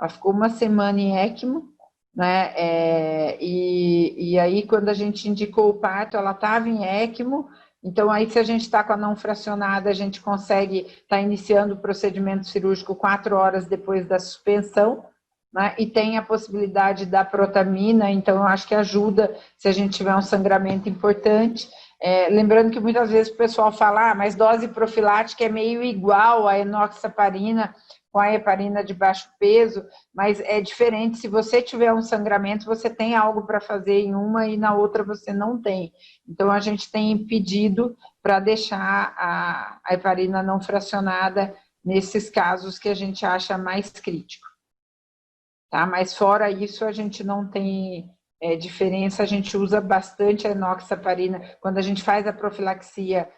Ela ficou 1 semana em ECMO, né? E aí, quando a gente indicou o parto, ela estava em ECMO. Então, aí, se a gente está com a não fracionada, a gente consegue estar iniciando o procedimento cirúrgico 4 horas depois da suspensão, né? E tem a possibilidade da protamina, então eu acho que ajuda se a gente tiver um sangramento importante. Lembrando que muitas vezes o pessoal fala, mas dose profilática é meio igual a enoxaparina com a heparina de baixo peso, mas é diferente. Se você tiver um sangramento, você tem algo para fazer em uma e na outra você não tem. Então, a gente tem pedido para deixar a heparina não fracionada nesses casos que a gente acha mais crítico. Tá? Mas fora isso, a gente não tem diferença, a gente usa bastante a enoxaparina. Quando a gente faz a profilaxia,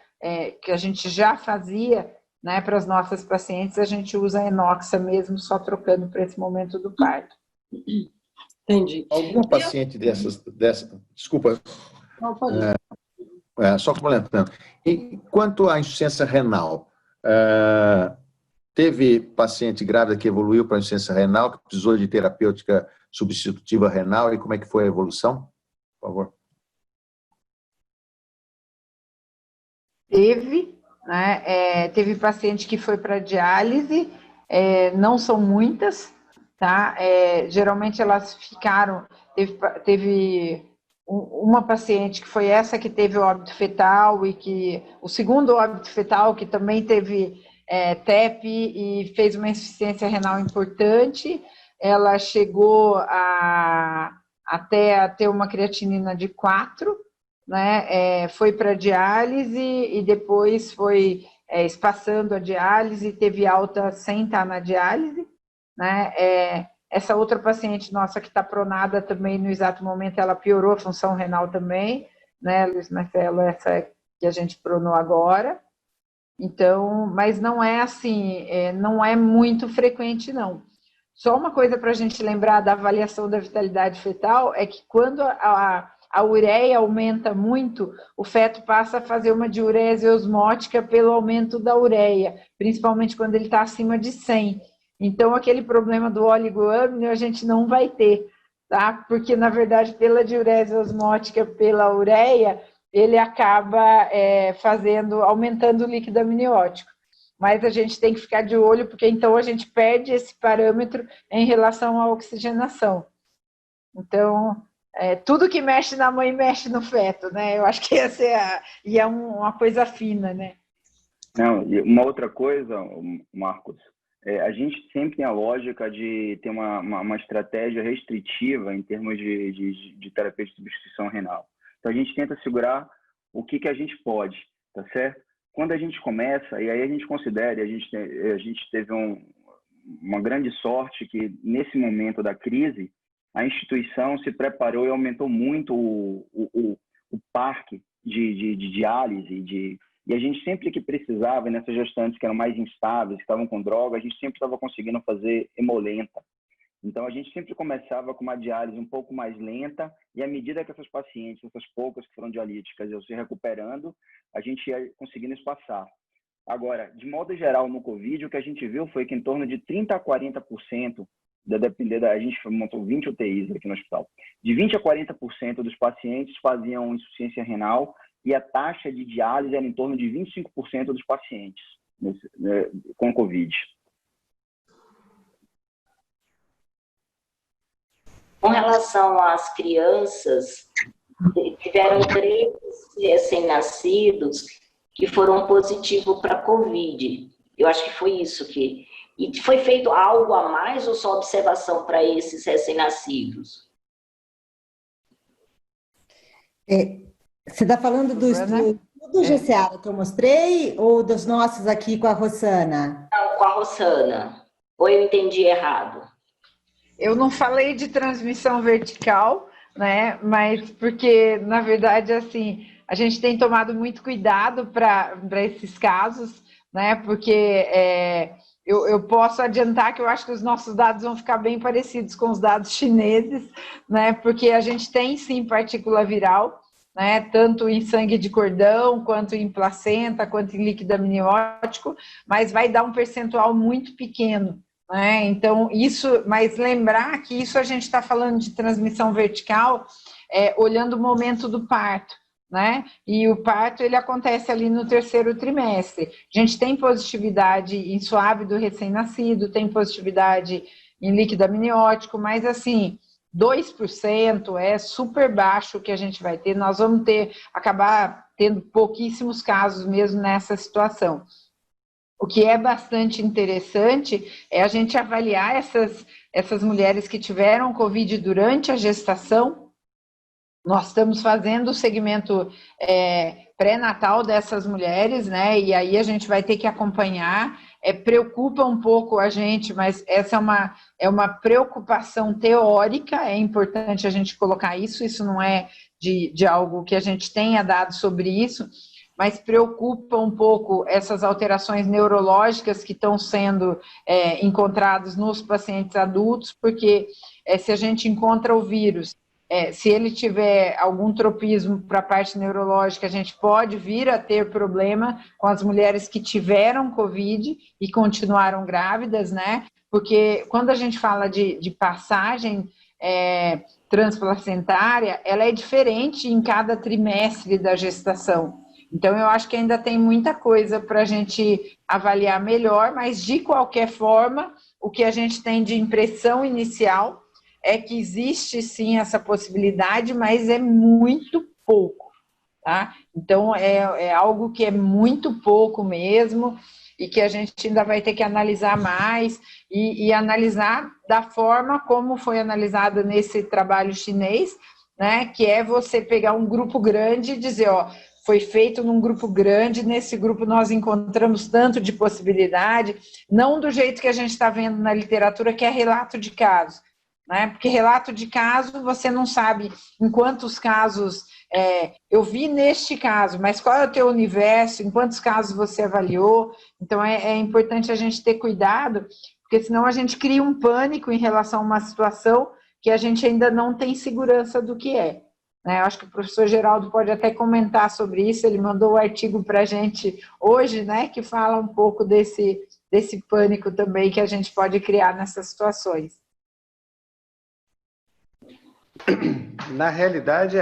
que a gente já fazia, né, para as nossas pacientes, a gente usa a enoxa mesmo, só trocando para esse momento do parto. Entendi. Alguma paciente desculpa, Não, pode só complementando. E quanto à insuficiência renal, teve paciente grávida que evoluiu para insuficiência renal, que precisou de terapêutica substitutiva renal, e como é que foi a evolução? Por favor. Teve, né? Teve paciente que foi para diálise, não são muitas, tá? Geralmente elas ficaram, teve uma paciente que foi essa que teve o óbito fetal, e que o segundo óbito fetal, que também teve TEP e fez uma insuficiência renal importante. Ela chegou até a ter uma creatinina de 4, né? Foi para diálise e depois foi espaçando a diálise, teve alta sem estar na diálise, né? Essa outra paciente nossa que está pronada também, no exato momento, ela piorou a função renal também, né, Luiz Marcelo, essa que a gente pronou agora. Então, mas não é assim, não é muito frequente, não. Só uma coisa para a gente lembrar da avaliação da vitalidade fetal é que quando a ureia aumenta muito, o feto passa a fazer uma diurese osmótica pelo aumento da ureia, principalmente quando ele está acima de 100. Então, aquele problema do oligoâmino a gente não vai ter, tá? Porque, na verdade, pela diurese osmótica, pela ureia, ele acaba aumentando o líquido amniótico. Mas a gente tem que ficar de olho, porque então a gente perde esse parâmetro em relação à oxigenação. Então, tudo que mexe na mãe mexe no feto, né? Eu acho que essa é uma coisa fina, né? Não, e uma outra coisa, Marcos, a gente sempre tem a lógica de ter uma estratégia restritiva em termos de terapia de substituição renal. Então, a gente tenta segurar o que a gente pode, tá certo? Quando a gente começa, e aí a gente considera, a gente teve uma grande sorte que, nesse momento da crise, a instituição se preparou e aumentou muito o parque de diálise, e a gente sempre que precisava, nessas gestantes que eram mais instáveis, que estavam com droga, a gente sempre estava conseguindo fazer hemolenta. Então, a gente sempre começava com uma diálise um pouco mais lenta, e à medida que essas pacientes, essas poucas que foram dialíticas, iam se recuperando, a gente ia conseguindo espaçar. Agora, de modo geral, no Covid, o que a gente viu foi que em torno de 30% a 40%, a gente montou 20 UTIs aqui no hospital, de 20% a 40% dos pacientes faziam insuficiência renal, e a taxa de diálise era em torno de 25% dos pacientes com Covid. Com relação às crianças, tiveram 3 recém-nascidos que foram positivos para Covid. Eu acho que foi isso que... E foi feito algo a mais ou só observação para esses recém-nascidos? Você está falando do estudo do GCA que eu mostrei ou dos nossos aqui com a Rossana? Não, com a Rossana. Ou eu entendi errado? Eu não falei de transmissão vertical, né? Mas porque, na verdade, assim, a gente tem tomado muito cuidado para esses casos, né? Porque eu posso adiantar que eu acho que os nossos dados vão ficar bem parecidos com os dados chineses, né? Porque a gente tem, sim, partícula viral, né, tanto em sangue de cordão, quanto em placenta, quanto em líquido amniótico, mas vai dar um percentual muito pequeno, né? Então, mas lembrar que isso a gente está falando de transmissão vertical, olhando o momento do parto, né? E o parto, ele acontece ali no 3º trimestre. A gente tem positividade em suave do recém-nascido, tem positividade em líquido amniótico, mas assim... 2% é super baixo que a gente vai ter, nós vamos acabar tendo pouquíssimos casos mesmo nessa situação. O que é bastante interessante é a gente avaliar essas mulheres que tiveram Covid durante a gestação. Nós estamos fazendo o segmento pré-natal dessas mulheres, né? E aí a gente vai ter que acompanhar. Preocupa um pouco a gente, mas essa é uma preocupação teórica, é importante a gente colocar isso não é de algo que a gente tenha dado sobre isso, mas preocupa um pouco essas alterações neurológicas que estão sendo encontradas nos pacientes adultos, porque se a gente encontra o vírus, se ele tiver algum tropismo para a parte neurológica, a gente pode vir a ter problema com as mulheres que tiveram Covid e continuaram grávidas, né? Porque quando a gente fala de passagem transplacentária, ela é diferente em cada trimestre da gestação. Então, eu acho que ainda tem muita coisa para a gente avaliar melhor, mas, de qualquer forma, o que a gente tem de impressão inicial é que existe, sim, essa possibilidade, mas é muito pouco, tá? Então, é algo que é muito pouco mesmo e que a gente ainda vai ter que analisar mais e analisar da forma como foi analisado nesse trabalho chinês, né? Que é você pegar um grupo grande e dizer, ó, foi feito num grupo grande, nesse grupo nós encontramos tanto de possibilidade, não do jeito que a gente está vendo na literatura, que é relato de caso, né? Porque relato de caso, você não sabe em quantos casos eu vi neste caso, mas qual é o teu universo, em quantos casos você avaliou. Então, é importante a gente ter cuidado, porque senão a gente cria um pânico em relação a uma situação que a gente ainda não tem segurança do que é. Eu acho que o professor Geraldo pode até comentar sobre isso, ele mandou o artigo para a gente hoje, né, que fala um pouco desse pânico também que a gente pode criar nessas situações. Na realidade,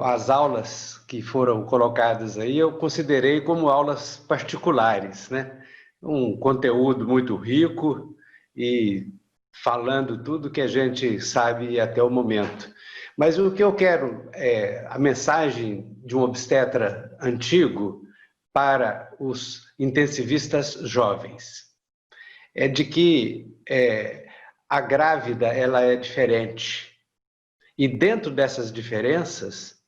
as aulas que foram colocadas aí, eu considerei como aulas particulares, né? Um conteúdo muito rico e falando tudo que a gente sabe até o momento. Mas o que eu quero a mensagem de um obstetra antigo para os intensivistas jovens é de que a grávida ela é diferente. E dentro dessas diferenças,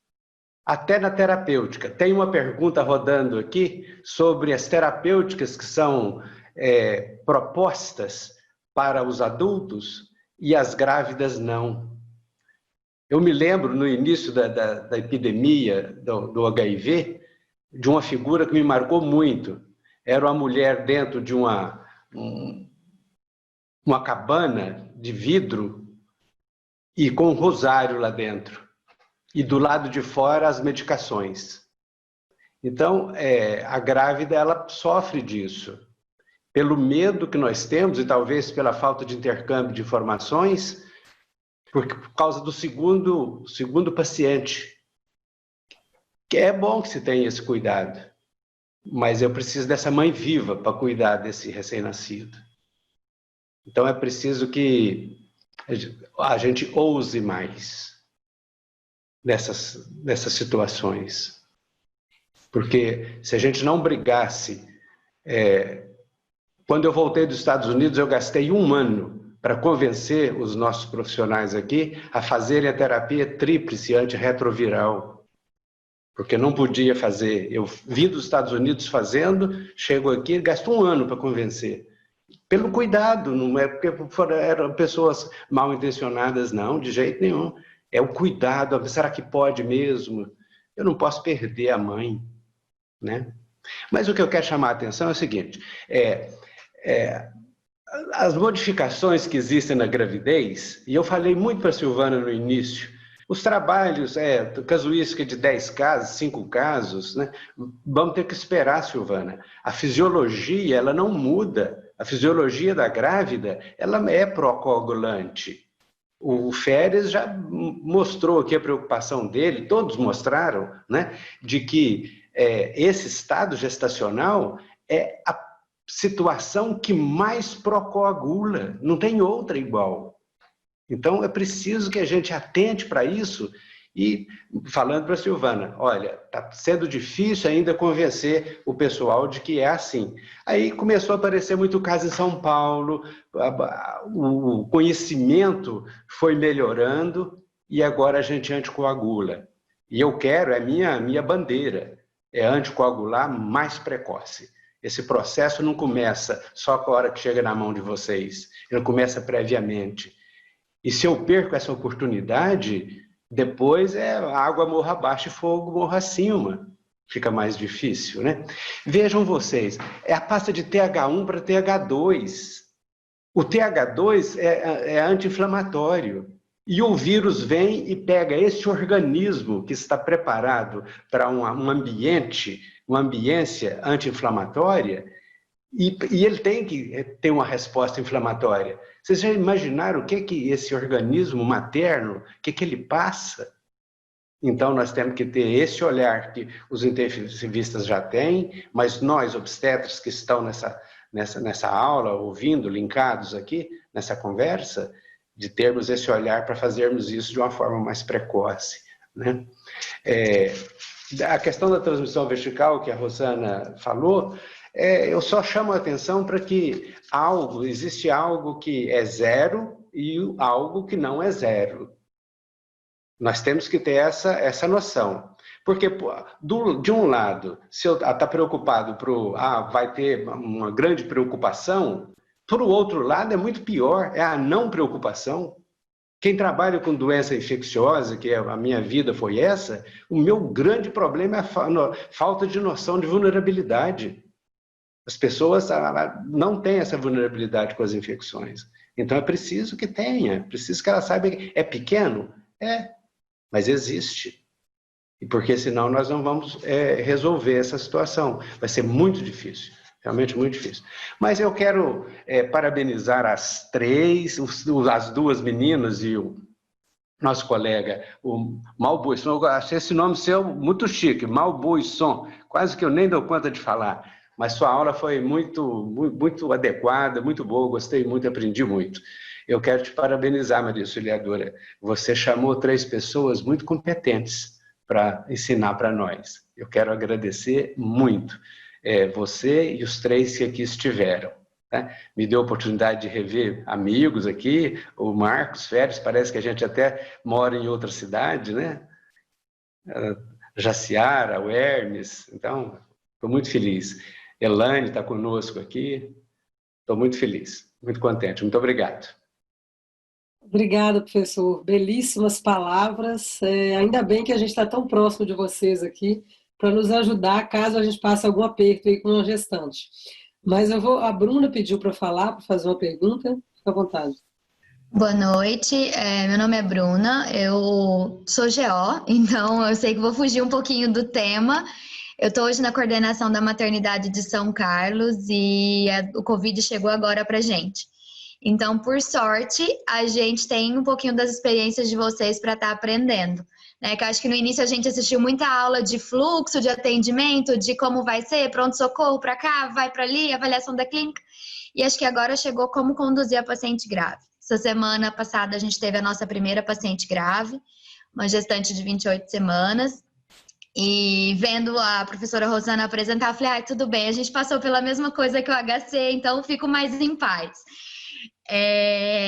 até na terapêutica. Tem uma pergunta rodando aqui sobre as terapêuticas que são propostas para os adultos e as grávidas não. Eu me lembro, no início da epidemia do HIV, de uma figura que me marcou muito. Era uma mulher dentro de uma cabana de vidro e com um rosário lá dentro. E do lado de fora as medicações. Então, a grávida, ela sofre disso. Pelo medo que nós temos, e talvez pela falta de intercâmbio de informações, por causa do segundo paciente. Que é bom que se tenha esse cuidado, mas eu preciso dessa mãe viva para cuidar desse recém-nascido. Então, é preciso que a gente ouse mais nessas situações. Porque se a gente não brigasse... Quando eu voltei dos Estados Unidos, eu gastei 1 ano para convencer os nossos profissionais aqui a fazerem a terapia tríplice antirretroviral. Porque não podia fazer. Eu vim dos Estados Unidos fazendo, chego aqui e gasto 1 ano para convencer. Pelo cuidado, não é porque eram pessoas mal intencionadas, não, de jeito nenhum. É o cuidado, será que pode mesmo? Eu não posso perder a mãe, né? Mas o que eu quero chamar a atenção é o seguinte, as modificações que existem na gravidez, e eu falei muito para a Silvana no início, os trabalhos, casuística de 10 casos, 5 casos, né? Vamos ter que esperar, Silvana. A fisiologia, ela não muda. A fisiologia da grávida, ela é procoagulante. O Feres já mostrou aqui a preocupação dele, todos mostraram, né? De que esse estado gestacional é a situação que mais procoagula, não tem outra igual. Então, é preciso que a gente atente para isso e, falando para a Silvana, olha, está sendo difícil ainda convencer o pessoal de que é assim. Aí começou a aparecer muito caso em São Paulo, o conhecimento foi melhorando e agora a gente anticoagula. E eu quero, é minha bandeira, é anticoagular mais precoce. Esse processo não começa só com a hora que chega na mão de vocês, ele começa previamente. E se eu perco essa oportunidade, depois água morra abaixo e fogo morra acima. Fica mais difícil, né? Vejam vocês, é a pasta de TH1 para TH2. O TH2 é anti-inflamatório. E o vírus vem e pega esse organismo que está preparado para uma ambiência anti-inflamatória e ele tem que ter uma resposta inflamatória. Vocês já imaginaram o que esse organismo materno, o que ele passa? Então, nós temos que ter esse olhar que os intensivistas já têm, mas nós, obstetras que estão nessa aula, ouvindo, linkados aqui, nessa conversa, de termos esse olhar para fazermos isso de uma forma mais precoce, né? A questão da transmissão vertical que a Rosana falou, eu só chamo a atenção para que existe algo que é 0 e algo que não é 0. Nós temos que ter essa noção. Porque, de um lado, se eu estou preocupado vai ter uma grande preocupação, por outro lado é muito pior, é a não preocupação. Quem trabalha com doença infecciosa, que a minha vida foi essa, o meu grande problema é a falta de noção de vulnerabilidade. As pessoas não têm essa vulnerabilidade com as infecções. Então é preciso que tenha, preciso que ela saiba que é pequeno, mas existe. E porque senão nós não vamos resolver essa situação. Vai ser muito difícil, realmente muito difícil. Mas eu quero parabenizar as 3, as 2 meninas e o nosso colega, o Malbuisson. Eu achei esse nome seu muito chique, Malbuisson. Quase que eu nem dou conta de falar. Mas sua aula foi muito adequada, muito boa, gostei muito, aprendi muito. Eu quero te parabenizar, Maria Auxiliadora. Você chamou 3 pessoas muito competentes para ensinar para nós. Eu quero agradecer muito você e os 3 que aqui estiveram. Né? Me deu a oportunidade de rever amigos aqui, o Marcos Feres, parece que a gente até mora em outra cidade, né? Jaciara, o Hermes. Então, estou muito feliz. Elane está conosco aqui. Estou muito feliz, muito contente. Muito obrigado. Obrigada, professor. Belíssimas palavras. Ainda bem que a gente está tão próximo de vocês aqui para nos ajudar caso a gente passe algum aperto aí com uma gestante. Mas a Bruna pediu para falar, para fazer uma pergunta. Fica à vontade. Boa noite, meu nome é Bruna, eu sou GO, então eu sei que vou fugir um pouquinho do tema. Eu estou hoje na coordenação da maternidade de São Carlos e o Covid chegou agora para a gente. Então, por sorte, a gente tem um pouquinho das experiências de vocês para estar aprendendo. Que eu acho que no início a gente assistiu muita aula de fluxo, de atendimento, de como vai ser, pronto-socorro para cá, vai para ali, avaliação da clínica. E acho que agora chegou como conduzir a paciente grave. Essa semana passada a gente teve a nossa primeira paciente grave, uma gestante de 28 semanas. E vendo a professora Rosana apresentar, eu falei, tudo bem, a gente passou pela mesma coisa que o HC, então fico mais em paz.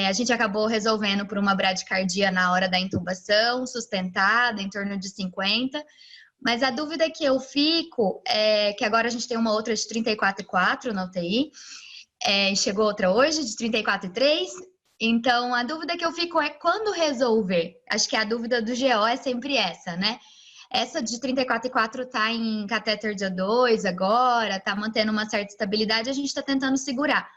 A gente acabou resolvendo por uma bradicardia na hora da intubação, sustentada, em torno de 50. Mas a dúvida que eu fico é que agora a gente tem uma outra de 34,4 na UTI, chegou outra hoje de 34,3. Então, a dúvida que eu fico é quando resolver. Acho que a dúvida do GO é sempre essa, né? Essa de 34,4 está em catéter dia 2 agora, está mantendo uma certa estabilidade, a gente está tentando segurar.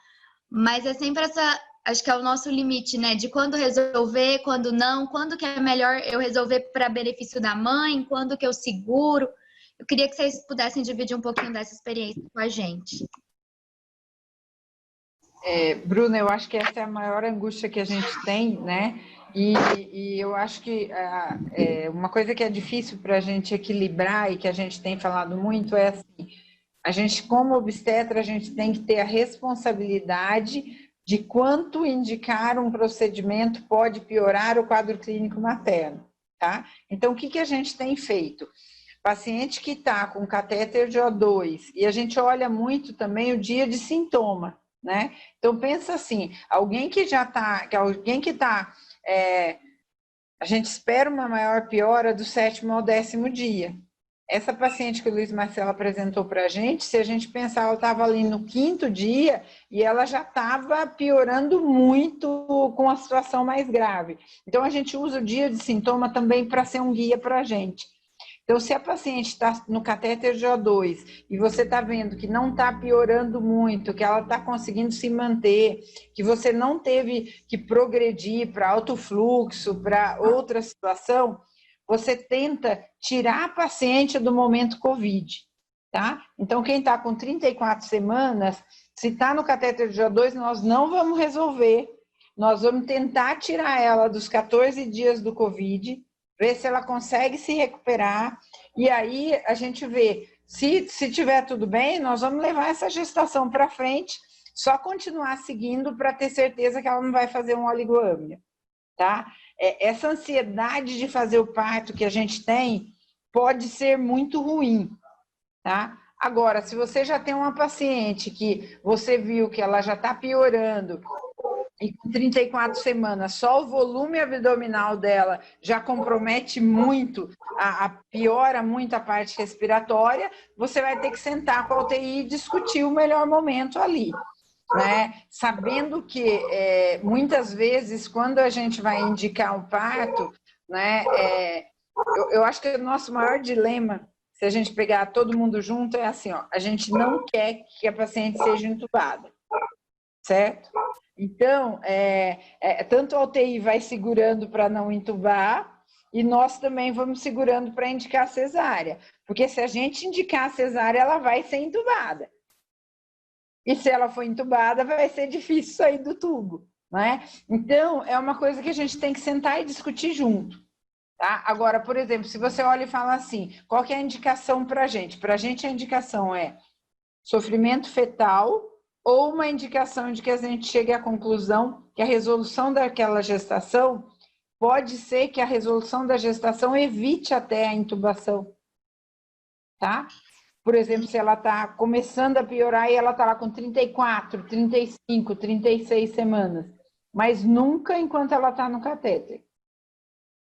Mas é sempre essa, acho que é o nosso limite, né? De quando resolver, quando não, quando que é melhor eu resolver para benefício da mãe, quando que eu seguro. Eu queria que vocês pudessem dividir um pouquinho dessa experiência com a gente. Bruna, eu acho que essa é a maior angústia que a gente tem, né? E eu acho que uma coisa que é difícil para a gente equilibrar e que a gente tem falado muito é assim, a gente, como obstetra, a gente tem que ter a responsabilidade de quanto indicar um procedimento pode piorar o quadro clínico materno, tá? Então, o que a gente tem feito? Paciente que está com catéter de O2, e a gente olha muito também o dia de sintoma, né? Então, pensa assim, alguém que a gente espera uma maior piora do 7º ao 10º dia. Essa paciente que o Luiz Marcelo apresentou para a gente, se a gente pensar, ela estava ali no 5º dia e ela já estava piorando muito com a situação mais grave. Então, a gente usa o dia de sintoma também para ser um guia para a gente. Então, se a paciente está no catéter de O2 e você está vendo que não está piorando muito, que ela está conseguindo se manter, que você não teve que progredir para alto fluxo, para outra situação, você tenta tirar a paciente do momento COVID, tá? Então, quem está com 34 semanas, se está no catéter de O2, nós não vamos resolver. Nós vamos tentar tirar ela dos 14 dias do COVID, ver se ela consegue se recuperar, e aí a gente vê, se tiver tudo bem, nós vamos levar essa gestação para frente, só continuar seguindo para ter certeza que ela não vai fazer um oligoâmia, tá? Essa ansiedade de fazer o parto que a gente tem pode ser muito ruim, tá? Agora, se você já tem uma paciente que você viu que ela já está piorando, e com 34 semanas, só o volume abdominal dela já compromete muito, piora muito a parte respiratória, você vai ter que sentar com a UTI e discutir o melhor momento ali, né? Sabendo que muitas vezes, quando a gente vai indicar um parto, né, eu acho que o nosso maior dilema, se a gente pegar todo mundo junto, é assim, ó, a gente não quer que a paciente seja entubada, certo? Então, tanto a UTI vai segurando para não entubar, e nós também vamos segurando para indicar cesárea. Porque se a gente indicar cesárea, ela vai ser entubada. E se ela for entubada, vai ser difícil sair do tubo, né? Então, é uma coisa que a gente tem que sentar e discutir junto. Tá? Agora, por exemplo, se você olha e fala assim, qual que é a indicação para a gente? Para a gente, a indicação é sofrimento fetal, ou uma indicação de que a gente chegue à conclusão que a resolução daquela gestação pode ser que a resolução da gestação evite até a intubação, tá? Por exemplo, se ela está começando a piorar e ela está lá com 34, 35, 36 semanas, mas nunca enquanto ela está no catéter.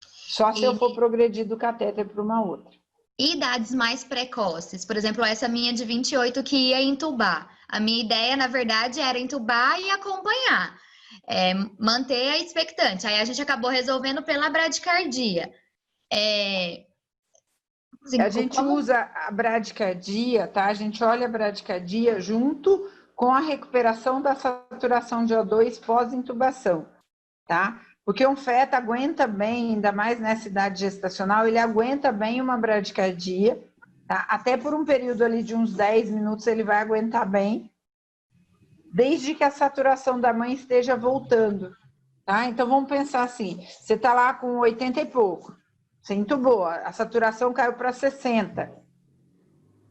Só se eu for progredir do catéter para uma outra. E idades mais precoces, por exemplo, essa minha de 28 que ia entubar. A minha ideia, na verdade, era entubar e acompanhar, manter a expectante. Aí a gente acabou resolvendo pela bradicardia. Assim, a gente usa a bradicardia, tá? A gente olha a bradicardia junto com a recuperação da saturação de O2 pós-intubação, tá? Porque um feto aguenta bem, ainda mais nessa idade gestacional, ele aguenta bem uma bradicardia, tá? Até por um período ali de uns 10 minutos ele vai aguentar bem, desde que a saturação da mãe esteja voltando, tá? Então vamos pensar assim, você está lá com 80 e pouco, você intubou, a saturação caiu para 60,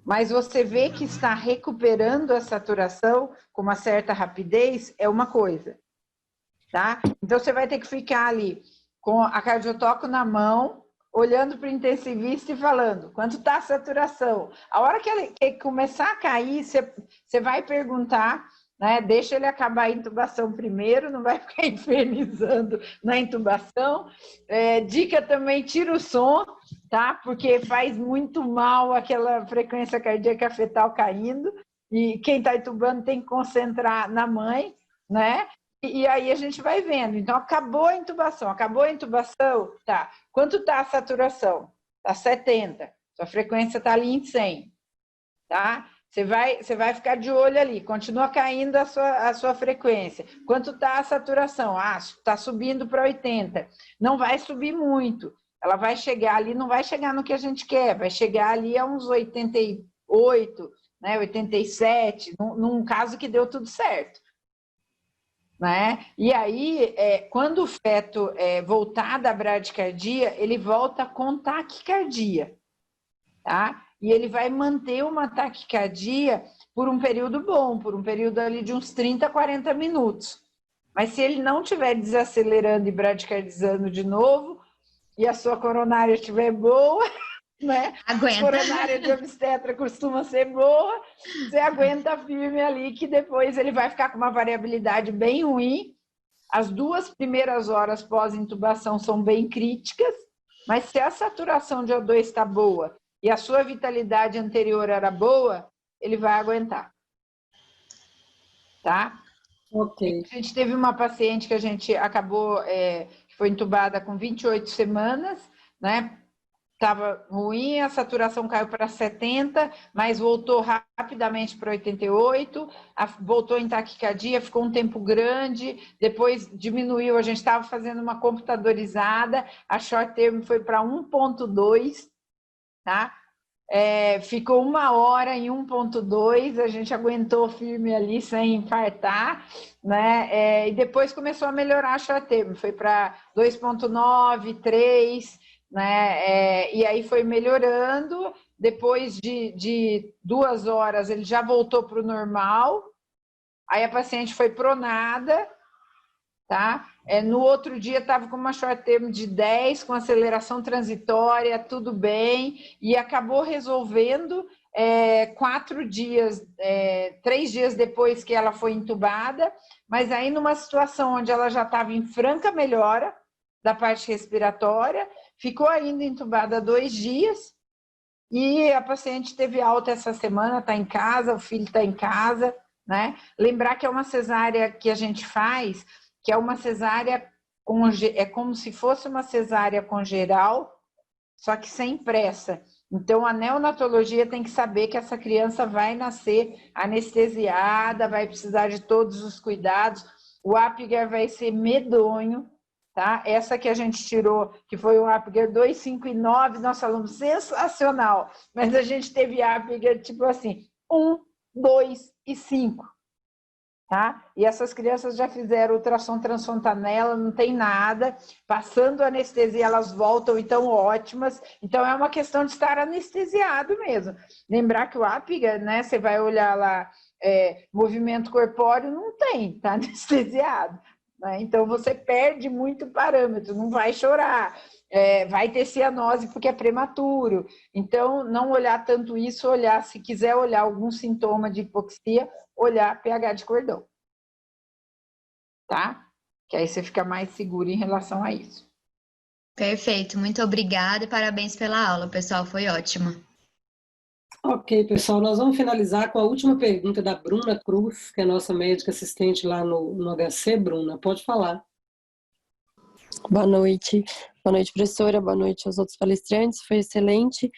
mas você vê que está recuperando a saturação com uma certa rapidez, é uma coisa. Tá? Então, você vai ter que ficar ali com a cardiotoco na mão, olhando para o intensivista e falando quanto está a saturação. A hora que ele começar a cair, você vai perguntar, né? Deixa ele acabar a intubação primeiro, não vai ficar infernizando na intubação. Dica também, tira o som, tá? Porque faz muito mal aquela frequência cardíaca fetal caindo, e quem está intubando tem que concentrar na mãe, né? E aí a gente vai vendo. Então, acabou a intubação, tá. Quanto está a saturação? Está 70. Sua frequência está ali em 100, tá? Você vai ficar de olho ali, continua caindo a sua frequência. Quanto está a saturação? Está subindo para 80. Não vai subir muito. Ela vai chegar ali, não vai chegar no que a gente quer, vai chegar ali a uns 88, né, 87, num caso que deu tudo certo. Né? E aí, quando o feto voltar da bradicardia, ele volta com taquicardia, tá? E ele vai manter uma taquicardia por um período bom, por um período ali de uns 30, 40 minutos. Mas se ele não estiver desacelerando e bradicardizando de novo, e a sua coronária estiver boa, né? Aguenta. A coronária de obstetra costuma ser boa, você aguenta firme ali, que depois ele vai ficar com uma variabilidade bem ruim. As 2 primeiras horas pós-intubação são bem críticas, mas se a saturação de O2 está boa e a sua vitalidade anterior era boa, ele vai aguentar. Tá? Ok. A gente teve uma paciente que a gente acabou, que foi intubada com 28 semanas, né? Estava ruim, a saturação caiu para 70, mas voltou rapidamente para 88, voltou em taquicardia, ficou um tempo grande, depois diminuiu, a gente estava fazendo uma computadorizada, a short term foi para 1.2, tá? Ficou 1 hora em 1.2, a gente aguentou firme ali sem infartar, né? E depois começou a melhorar a short term, foi para 2.9, 3, né? E aí foi melhorando, depois de 2 horas ele já voltou para o normal, aí a paciente foi pronada, tá? No outro dia estava com uma short term de 10, com aceleração transitória, tudo bem, e acabou resolvendo 4 dias, 3 dias depois que ela foi intubada, mas aí numa situação onde ela já estava em franca melhora da parte respiratória, ficou ainda entubada 2 dias, e a paciente teve alta essa semana, está em casa, o filho está em casa, né? Lembrar que é uma cesárea que a gente faz, que é uma cesárea, é como se fosse uma cesárea com geral, só que sem pressa. Então, a neonatologia tem que saber que essa criança vai nascer anestesiada, vai precisar de todos os cuidados, o Apgar vai ser medonho, tá? Essa que a gente tirou, que foi um Apgar 2, 5 e 9, nós falamos sensacional, mas a gente teve Apgar tipo assim, 1, 2 e 5. Tá? E essas crianças já fizeram ultrassom transfontanela, não tem nada, passando anestesia elas voltam, então ótimas, então é uma questão de estar anestesiado mesmo. Lembrar que o Apgar, né, você vai olhar lá, movimento corpóreo, não tem, tá anestesiado, né? Então você perde muito parâmetro, não vai chorar, vai ter cianose porque é prematuro, então não olhar tanto isso, olhar, se quiser olhar algum sintoma de hipoxia, olhar pH de cordão, tá? Que aí você fica mais seguro em relação a isso. Perfeito, muito obrigada e parabéns pela aula, pessoal, foi ótima. Ok, pessoal, nós vamos finalizar com a última pergunta da Bruna Cruz, que é nossa médica assistente lá no HC. Bruna, pode falar. Boa noite, professora, boa noite aos outros palestrantes, foi excelente.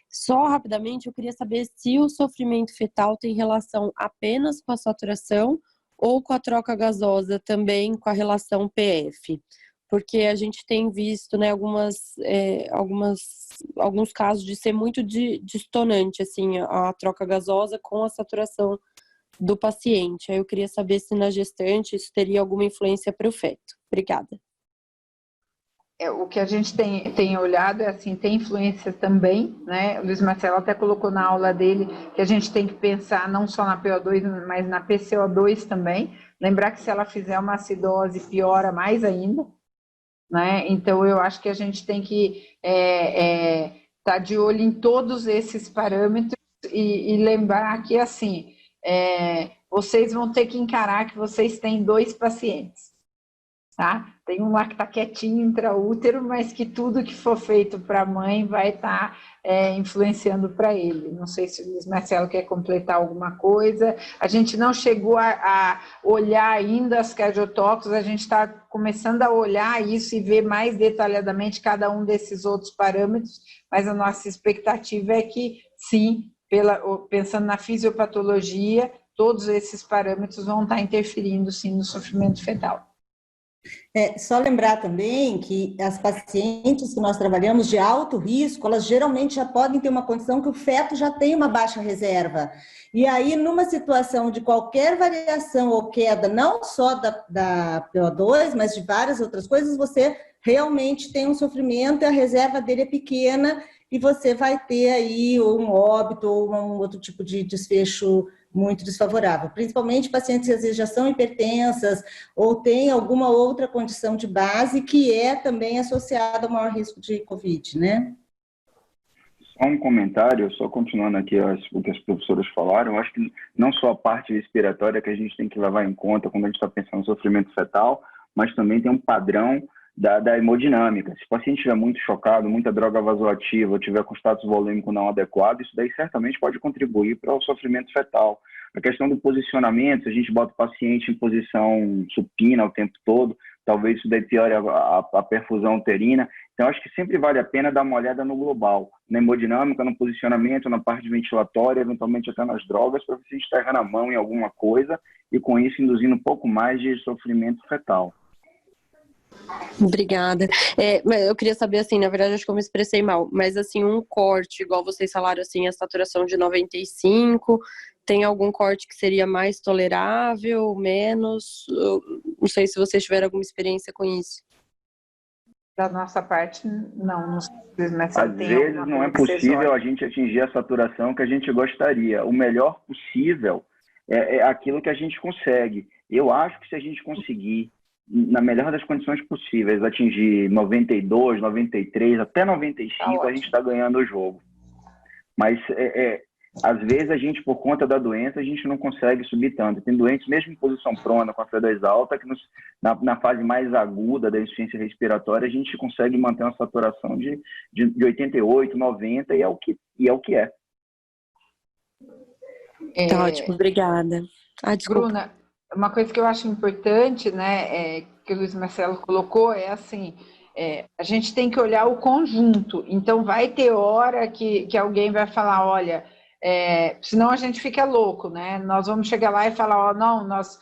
Só rapidamente, eu queria saber se o sofrimento fetal tem relação apenas com a saturação ou com a troca gasosa também com a relação PF. Porque a gente tem visto, né, alguns casos de ser muito distonante, assim, a troca gasosa com a saturação do paciente. Aí eu queria saber se na gestante isso teria alguma influência para o feto. Obrigada. O que a gente tem olhado é assim, tem influência também, né? O Luiz Marcelo até colocou na aula dele que a gente tem que pensar não só na PO2, mas na PCO2 também. Lembrar que se ela fizer uma acidose, piora mais ainda, né? Então, eu acho que a gente tem que estar de olho em todos esses parâmetros e lembrar que, assim, vocês vão ter que encarar que vocês têm 2 pacientes. Tá? Tem um lá que está quietinho intraútero, mas que tudo que for feito para a mãe vai estar influenciando para ele. Não sei se o Luiz Marcelo quer completar alguma coisa. A gente não chegou a olhar ainda as cardiotóxicos, a gente está começando a olhar isso e ver mais detalhadamente cada um desses outros parâmetros, mas a nossa expectativa é que, sim, pensando na fisiopatologia, todos esses parâmetros vão estar interferindo, sim, no sofrimento fetal. Só lembrar também que as pacientes que nós trabalhamos de alto risco, elas geralmente já podem ter uma condição que o feto já tem uma baixa reserva. E aí, numa situação de qualquer variação ou queda, não só da PO2, mas de várias outras coisas, você realmente tem um sofrimento e a reserva dele é pequena e você vai ter aí um óbito ou um outro tipo de desfecho muito desfavorável, principalmente pacientes que às vezes já são hipertensas ou têm alguma outra condição de base que é também associada ao maior risco de COVID, né? Só um comentário, só continuando aqui o que as professoras falaram, eu acho que não só a parte respiratória que a gente tem que levar em conta quando a gente está pensando no sofrimento fetal, mas também tem um padrão da hemodinâmica. Se o paciente estiver muito chocado, muita droga vasoativa, tiver com status volêmico não adequado, isso daí certamente pode contribuir para o sofrimento fetal. A questão do posicionamento, se a gente bota o paciente em posição supina o tempo todo, talvez isso daí piore a perfusão uterina. Então, acho que sempre vale a pena dar uma olhada no global, na hemodinâmica, no posicionamento, na parte ventilatória, eventualmente até nas drogas, para ver se a gente está errando a mão em alguma coisa e, com isso, induzindo um pouco mais de sofrimento fetal. Obrigada. Eu queria saber, assim, na verdade, acho que eu me expressei mal, mas, assim, um corte, igual vocês falaram, assim, a saturação de 95, tem algum corte que seria mais tolerável, menos? Não sei se vocês tiveram alguma experiência com isso. Da nossa parte, não. Às vezes não é possível a gente atingir a saturação que a gente gostaria. O melhor possível é aquilo que a gente consegue. Eu acho que se a gente conseguir, na melhor das condições possíveis, atingir 92, 93, até 95, a gente está ganhando o jogo. Mas, às vezes, a gente, por conta da doença, a gente não consegue subir tanto. Tem doentes, mesmo em posição prona, com a FeO2 alta, que na fase mais aguda da insuficiência respiratória, a gente consegue manter uma saturação de 88, 90, e é o que é. Tá ótimo, obrigada. Desculpa. Bruna, uma coisa que eu acho importante, né, que o Luiz Marcelo colocou, é assim, a gente tem que olhar o conjunto. Então, vai ter hora que alguém vai falar, olha, senão a gente fica louco, né? Nós vamos chegar lá e falar, ó, não, nós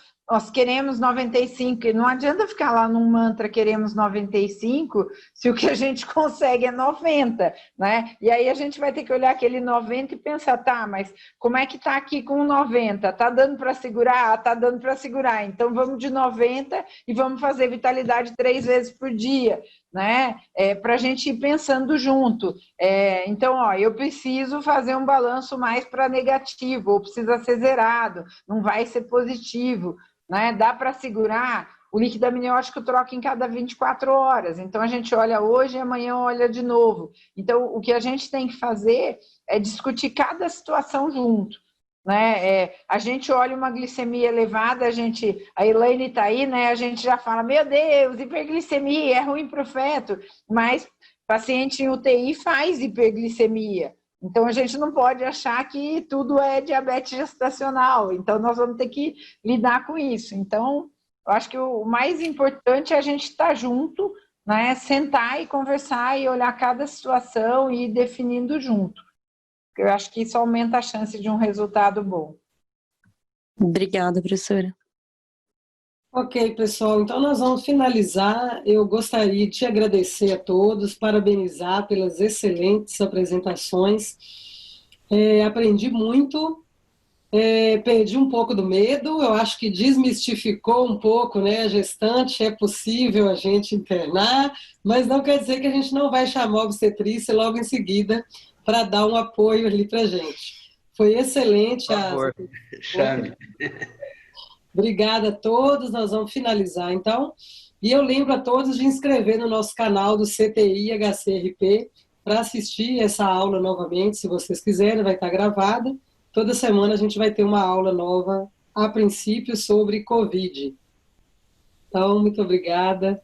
queremos 95, e não adianta ficar lá num mantra queremos 95, se o que a gente consegue é 90, né? E aí a gente vai ter que olhar aquele 90 e pensar, tá, mas como é que tá aqui com 90? Tá dando para segurar? Tá dando para segurar, então vamos de 90 e vamos fazer vitalidade 3 vezes por dia, né? Para a gente ir pensando junto. Então, ó, eu preciso fazer um balanço mais para negativo, ou precisa ser zerado, não vai ser positivo, né? Dá para segurar, o líquido amniótico troca em cada 24 horas, então a gente olha hoje e amanhã olha de novo. Então, o que a gente tem que fazer é discutir cada situação junto. né? A gente olha uma glicemia elevada, a Elaine está aí, né? A gente já fala, meu Deus, hiperglicemia, é ruim para o feto, mas paciente em UTI faz hiperglicemia. Então, a gente não pode achar que tudo é diabetes gestacional. Então, nós vamos ter que lidar com isso. Então, eu acho que o mais importante é a gente estar junto, né? Sentar e conversar e olhar cada situação e ir definindo junto. Eu acho que isso aumenta a chance de um resultado bom. Obrigada, professora. Ok, pessoal, então nós vamos finalizar. Eu gostaria de agradecer a todos, parabenizar pelas excelentes apresentações. Aprendi muito, perdi um pouco do medo, eu acho que desmistificou um pouco, né, a gestante, é possível a gente internar, mas não quer dizer que a gente não vai chamar a obstetrícia logo em seguida para dar um apoio ali para a gente. Foi excelente. Por favor, chame. Obrigada a todos, nós vamos finalizar então. E eu lembro a todos de inscrever no nosso canal do CTI HCRP para assistir essa aula novamente, se vocês quiserem, vai estar gravada. Toda semana a gente vai ter uma aula nova, a princípio, sobre Covid. Então, muito obrigada.